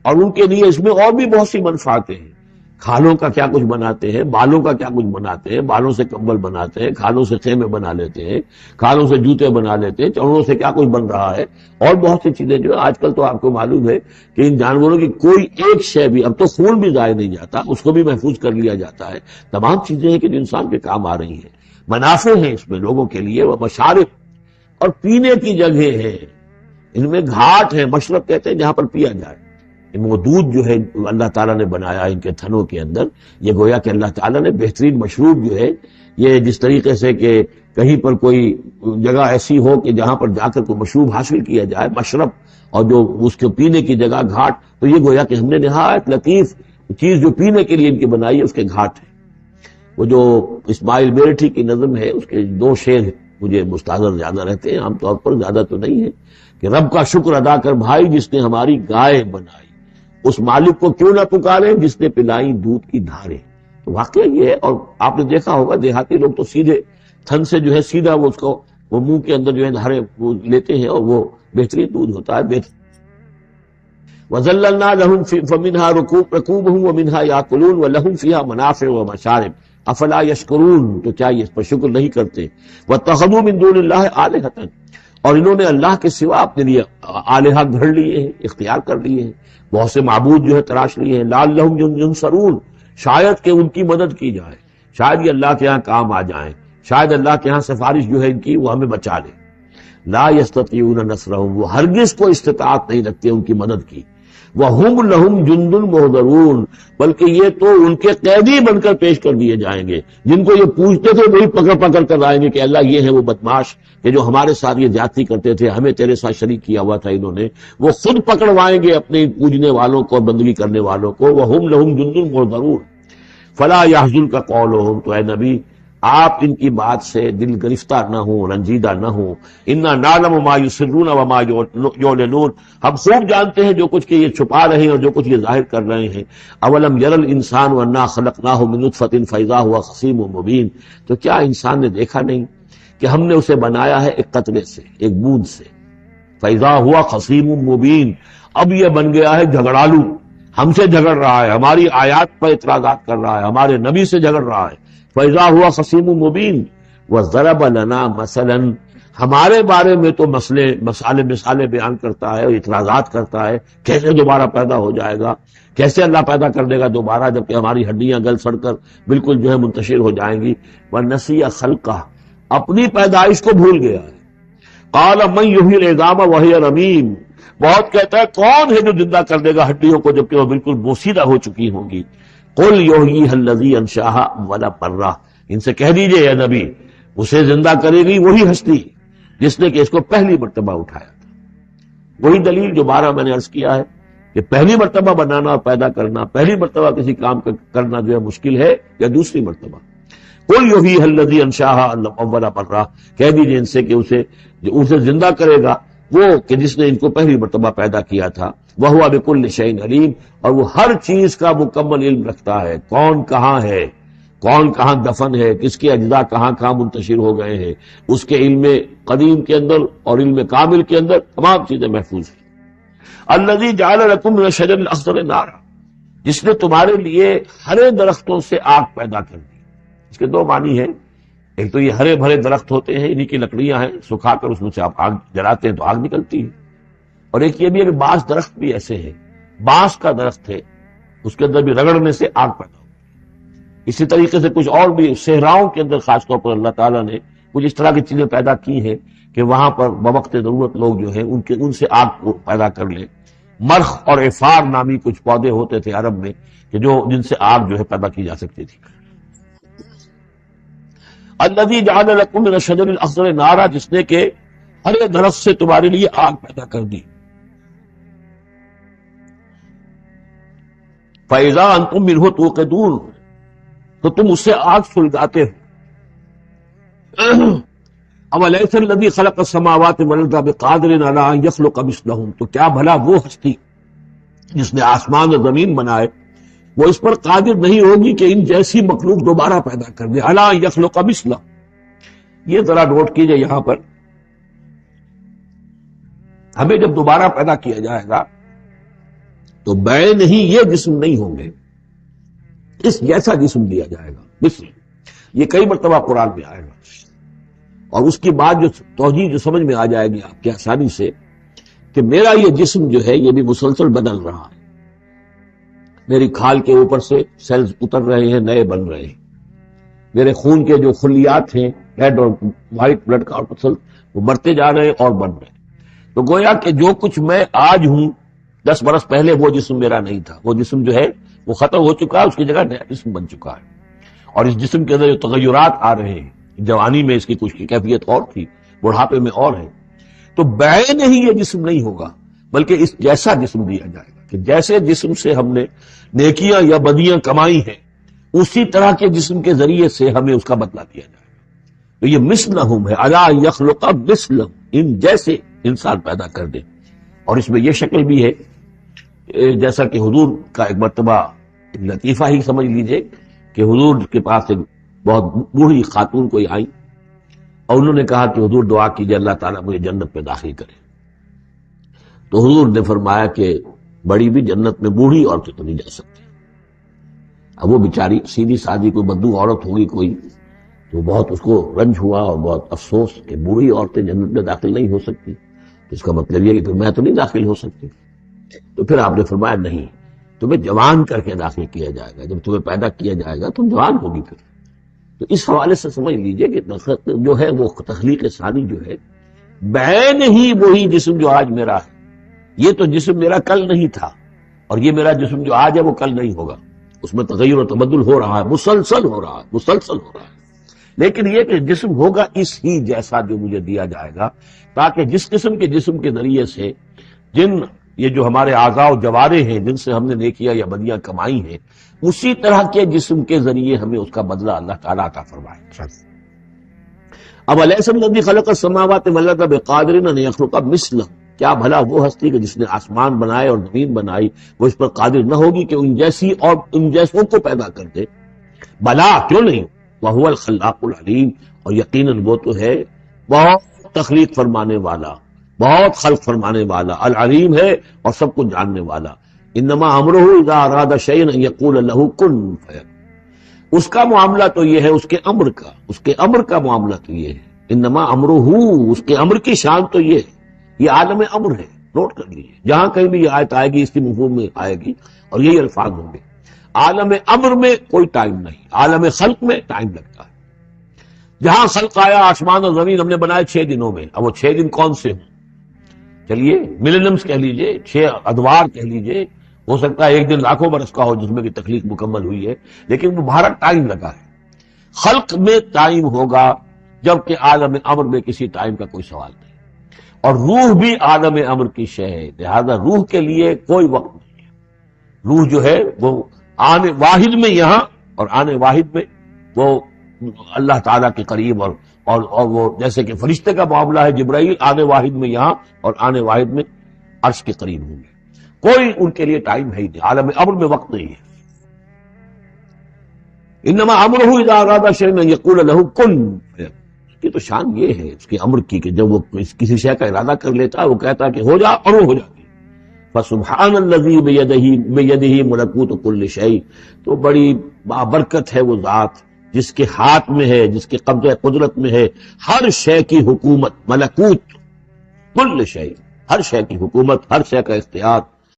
اور ان کے لیے اس میں اور بھی بہت سی منفعتیں ہیں۔ کھالوں کا کیا کچھ بناتے ہیں، بالوں کا کیا کچھ بناتے ہیں، بالوں سے کمبل بناتے ہیں، کھالوں سے خیمے بنا لیتے ہیں، کھالوں سے جوتے بنا لیتے ہیں، چمڑوں سے کیا کچھ بن رہا ہے، اور بہت سی چیزیں جو آج کل تو آپ کو معلوم ہے کہ ان جانوروں کی کوئی ایک شے بھی، اب تو خون بھی ضائع نہیں جاتا، اس کو بھی محفوظ کر لیا جاتا ہے۔ تمام چیزیں ہیں کہ جو انسان کے کام آ رہی ہیں، منافع ہیں اس میں لوگوں کے لیے، وہ مشارب، اور پینے کی جگہیں ہیں، ان میں گھاٹ ہیں، مشرب کہتے ہیں جہاں پر پیا جائے۔ وہ دودھ جو ہے اللہ تعالیٰ نے بنایا ان کے تھنوں کے اندر، یہ گویا کہ اللہ تعالیٰ نے بہترین مشروب جو ہے، یہ جس طریقے سے کہ کہیں پر کوئی جگہ ایسی ہو کہ جہاں پر جا کر کوئی مشروب حاصل کیا جائے، مشرب، اور جو اس کے پینے کی جگہ گھاٹ، تو یہ گویا کہ ہم نے نہایت لطیف چیز جو پینے کے لیے ان کی بنائی ہے، اس کے گھاٹ ہے۔ وہ جو اسماعیل میرٹھی کی نظم ہے، اس کے دو شعر مجھے مستحضر زیادہ رہتے ہیں، عام طور پر زیادہ تو نہیں ہے، کہ رب کا شکر ادا کر بھائی جس نے ہماری گائے بنائی، اس مالک کو کیوں نہ پکارے جس نے پلائی دودھ کی دھاریں۔ تو واقعہ یہ ہے، اور آپ نے دیکھا ہوگا دیہاتی لوگ تو سیدھے تھن سے جو ہے سیدھا وہ اس کو وہ منہ کے اندر جو ہے دھاریں وہ لیتے ہیں، اور وہ بہترین دودھ ہوتا ہے۔ وَذَلَّلْنَا لَهُمْ فَمِنْهَا رَكُوبُهُمْ وَمِنْهَا يَأْكُلُونَ وَلَهُمْ فِيهَا مَنَافِعُ وَمَشَارِبُ أَفَلَا يَشْكُرُونَ، تو کیا یہ اس پر شکر نہیں کرتے؟ وَاتَّخَذُوا مِن دُونِ اللَّهِ آلِهَةً، اور انہوں نے اللہ کے سوا اپنے لیے آلہہ گھڑ لیے ہیں، اختیار کر لیے ہیں، بہت سے معبود جو ہے تراش لیے ہیں، لعلہم ینصرون، شاید کہ ان کی مدد کی جائے، شاید یہ اللہ کے ہاں کام آ جائیں، شاید اللہ کے ہاں سفارش جو ہے ان کی وہ ہمیں بچا لے۔ لا یستطیعون نصرہم، وہ ہرگز کو استطاعت نہیں رکھتے ان کی مدد کی۔ وہم لہم جند محضرون، بلکہ یہ تو ان کے قیدی بن کر پیش کر دیے جائیں گے، جن کو یہ پوچھتے تھے وہی پکڑ پکڑ کر لائیں گے کہ اللہ یہ ہے وہ بدماش کہ جو ہمارے ساتھ یہ زیادتی کرتے تھے، ہمیں تیرے ساتھ شریک کیا ہوا تھا انہوں نے، وہ خود پکڑوائیں گے اپنے پوجنے والوں کو اور بندگی کرنے والوں کو۔ وہم لہم جند محضرون فلا یحزنک قولہم، تو اے نبی آپ ان کی بات سے دل گرفتار نہ ہوں، رنجیدہ نہ ہوں۔ انا نعلم ما یسرون وما یعلنون، ہم خوب جانتے ہیں جو کچھ کہ یہ چھپا رہے ہیں اور جو کچھ یہ ظاہر کر رہے ہیں۔ اولم یر الانسان انا خلقناہ من نطفۃ فاذا هو خصیم مبین، تو کیا انسان نے دیکھا نہیں کہ ہم نے اسے بنایا ہے ایک قطرے سے، ایک بوند سے، فاذا هو خصیم مبین، اب یہ بن گیا ہے جھگڑالو، ہم سے جھگڑ رہا ہے، ہماری آیات پر اعتراضات کر رہا ہے، ہمارے نبی سے جھگڑ رہا ہے۔ فَإِذَا هُوَ خَصِيمٌ مُّبِينٌ وَضَرَبَ لَنَا مَثَلًا، ہمارے بارے میں تو مثالیں بیان کرتا ہے اور اعتراضات کرتا ہے، کیسے دوبارہ پیدا ہو جائے گا، کیسے اللہ پیدا کر دے گا دوبارہ جبکہ ہماری ہڈیاں گل سڑ کر بالکل جو ہے منتشر ہو جائیں گی۔ وَنَسِيَ خَلْقَهُ، اپنی پیدائش کو بھول گیا ہے۔ قَالَ مَن يُحْيِي الْعِظَامَ وَهِيَ رَمِيمٌ، بہت کہتا ہے کون ہے جو زندہ کر دے گا ہڈیوں کو جبکہ وہ بالکل بوسیدہ ہو چکی ہوں گی؟ قل یحییھا الذی انشأھا اول مرہ، ان سے کہہ دیجئے اے نبی اسے زندہ کرے گی وہی ہستی جس نے کہ اس کو پہلی مرتبہ اٹھایا تھا۔ وہی دلیل جو بارہ میں نے عرض کیا ہے کہ پہلی مرتبہ بنانا اور پیدا کرنا، پہلی مرتبہ کسی کام کرنا جو ہے مشکل ہے یا دوسری مرتبہ۔ قل یحییھا الذی انشأھا اول مرہ، کہہ دیجئے ان سے کہ اسے زندہ کرے گا وہ کہ جس نے ان کو پہلی مرتبہ پیدا کیا تھا، وَهُوَ بِكُلِّ شَيْءٍ عَلِيمٌ، اور وہ ہر چیز کا مکمل علم رکھتا ہے، کون کہاں ہے، کون کہاں دفن ہے، کس کے اجزاء کہاں کہاں منتشر ہو گئے ہیں، اس کے علم قدیم کے اندر اور علم کامل کے اندر تمام چیزیں محفوظ ہیں۔ الذی جعل لکم من الشجر الاخضر نارا، جس نے تمہارے لیے ہرے درختوں سے آگ پیدا کر دی۔ اس کے دو معنی ہیں، ایک تو یہ ہرے بھرے درخت ہوتے ہیں، انہی کی لکڑیاں ہیں، سکھا کر اس میں سے آپ آگ جلاتے ہیں تو آگ نکلتی ہے، اور ایک یہ بھی ہے کہ بعض درخت بھی ایسے ہیں، بانس کا درخت ہے اس کے اندر بھی رگڑنے سے آگ پیدا ہوتی ہے۔ اسی طریقے سے کچھ اور بھی صحراؤں کے اندر خاص طور پر اللہ تعالیٰ نے کچھ اس طرح کی چیزیں پیدا کی ہیں کہ وہاں پر بوقت ضرورت لوگ جو ہیں ان سے آگ کو پیدا کر لیں۔ مرخ اور عفار نامی کچھ پودے ہوتے تھے عرب میں کہ جن سے آگ جو ہے پیدا کی جا سکتی تھی۔ الذی جعل لکم من الشجر الاخضر نارا، جس نے کہ ہر درخت سے تمہارے لیے آگ پیدا کر دی۔ فَإِذَا أَنْتُم مِّنْهُ تُوقِدُونَ، تو تم اس سے آگ سلگاتے ہو۔ أَوَلَيْسَ الَّذِي خَلَقَ السَّمَاوَاتِ وَالْأَرْضَ بِقَادِرٍ عَلَىٰ أَن يَخْلُقَ مِثْلَهُم، تو کیا بھلا وہ ہستی جس نے آسمان اور زمین بنائے وہ اس پر قادر نہیں ہوگی کہ ان جیسی مخلوق دوبارہ پیدا کر دے؟ عَلَىٰ أَن يَخْلُقَ مِثْلَهُ، یہ ذرا نوٹ کیجئے یہاں پر، ہمیں جب دوبارہ پیدا کیا جائے گا تو بین ہی یہ جسم نہیں ہوں گے، اس جیسا جسم دیا جائے گا مثل، یہ کئی مرتبہ قرآن میں آئے گا، اور اس کی بات جو توجیہ جو سمجھ میں آ جائے گی آپ کے آسانی سے کہ میرا یہ جسم جو ہے یہ بھی مسلسل بدل رہا ہے، میری کھال کے اوپر سے سیلز اتر رہے ہیں، نئے بن رہے ہیں، میرے خون کے جو خلیات ہیں ریڈ اور وائٹ بلڈ کارپسل وہ مرتے جا رہے ہیں اور بن رہے ہیں۔ تو گویا کہ جو کچھ میں آج ہوں 10 برس پہلے وہ جسم میرا نہیں تھا، وہ جسم جو ہے وہ ختم ہو چکا ہے، اس کی جگہ نیا جسم بن چکا ہے، اور اس جسم کے اندر جو تغیرات آ رہے ہیں، جوانی میں اس کی کچھ کی کیفیت اور تھی، بڑھاپے میں اور ہے، تو بعین ہی یہ جسم نہیں ہوگا بلکہ اس جیسا جسم دیا جائے گا کہ جیسے جسم سے ہم نے نیکیاں یا بدیاں کمائی ہیں اسی طرح کے جسم کے ذریعے سے ہمیں اس کا بدلہ دیا جائے گا۔ تو یہ مثلہم ہے، الا یخلق مثلہم، ان جیسے انسان پیدا کر دے۔ اور اس میں یہ شکل بھی ہے جیسا کہ حضور کا ایک مرتبہ لطیفہ ہی سمجھ لیجئے کہ حضور کے پاس ایک بہت بوڑھی خاتون کوئی آئی اور انہوں نے کہا کہ حضور دعا کیجئے اللہ تعالیٰ مجھے جنت میں داخل کرے۔ تو حضور نے فرمایا کہ بڑی بھی جنت میں بوڑھی عورتیں تو نہیں جا سکتی۔ اب وہ بیچاری سیدھی سادھی کوئی بدو عورت ہوگی کوئی، تو بہت اس کو رنج ہوا اور بہت افسوس کہ بوڑھی عورتیں جنت میں داخل نہیں ہو سکتی، اس کا مطلب یہ کہ پھر میں تو نہیں داخل ہو سکتی۔ تو پھر آپ نے فرمایا نہیں، تمہیں جوان کر کے داخل کیا جائے گا، جب تمہیں پیدا کیا جائے گا تم جوان ہوگی پھر۔ تو اس حوالے سے سمجھ لیجئے کہ جو ہے وہ تخلیق ثانی جو ہے بعین ہی وہی جسم جو آج میرا ہے، یہ تو جسم میرا کل نہیں تھا، اور یہ میرا جسم جو آج ہے وہ کل نہیں ہوگا، اس میں تغیر و تبدل ہو رہا ہے، مسلسل ہو رہا ہے، لیکن یہ کہ جسم ہوگا اس ہی جیسا جو مجھے دیا جائے گا، تاکہ جس قسم کے جسم کے ذریعے سے یہ جو ہمارے اعضاء و جوارے ہیں جن سے ہم نے نیکیاں یا بدیاں کمائی ہیں، اسی طرح کے جسم کے ذریعے ہمیں اس کا بدلہ اللہ تعالیٰ عطا فرمائے۔ اب الیس الذی خلق السماوات والارض بقادر ان یخلق مثلہ، کیا بھلا وہ ہستی کہ جس نے آسمان بنائے اور زمین بنائی وہ اس پر قادر نہ ہوگی کہ ان جیسی اور ان جیسوں کو پیدا کر دے؟ بلا، کیوں نہیں، وہو الخلاق العلیم، اور یقیناً وہ تو ہے بہت تخلیق فرمانے والا، بہت خلق فرمانے والا، العلیم ہے اور سب کو جاننے والا۔ انما امرہ اذا اراد شیئا ان یقول له کن فیکون، اس کا معاملہ تو یہ ہے، اس کے امر کا معاملہ تو یہ ہے، انما امرہ، اس کے امر کی شان تو یہ ہے، یہ عالم امر ہے، نوٹ کر لیجیے، جہاں کہیں بھی یہ آیت آئے گی اس کی مفہوم میں آئے گی اور یہی الفاظ ہوں گے۔ عالم امر میں کوئی ٹائم نہیں، عالم خلق میں ٹائم لگتا ہے۔ جہاں خلق آیا، آسمان اور زمین ہم نے بنائے 6 دنوں میں، اب وہ 6 دن کون سے ہوں؟ چلیے ملینمز کہہ لیجئے، 6 ادوار کہہ لیجئے، ہو سکتا ہے ایک دن لاکھوں برس کا ہو جس میں کہ تخلیق مکمل ہوئی ہے، لیکن وہ بھارا ٹائم لگا ہے۔ خلق میں ٹائم ہوگا جبکہ عالم امر میں کسی ٹائم کا کوئی سوال نہیں، اور روح بھی عالم امر کی شے ہے، لہذا روح کے لیے کوئی وقت نہیں ہے۔ روح جو ہے وہ آنے واحد میں یہاں اور آنے واحد میں وہ اللہ تعالیٰ کے قریب، اور وہ جیسے کہ فرشتے کا معاملہ ہے، جبرائیل آنے واحد میں یہاں اور آنے واحد میں عرش کے قریب ہوں گے، کوئی ان کے لیے ٹائم ہے ہی نہیں، عالم امر میں وقت نہیں ہے۔ انما امرہ اذا اراد شیئا ان یقول له کن فیکون، اس کی تو شان یہ ہے اس کے امر کی کہ جب وہ کسی شے کا ارادہ کر لیتا ہے وہ کہتا ہے کہ ہو جا، اور وہ ہو جاتی ہے۔ فسبحان الذی بیدہ ملکوت کل شیء، تو بڑی بابرکت ہے وہ ذات جس کے ہاتھ میں ہے، جس کے قبضہ قدرت میں ہے ہر شے کی حکومت، ملکوت کل شیء، ہر شے کی حکومت، ہر شے کا اختیار۔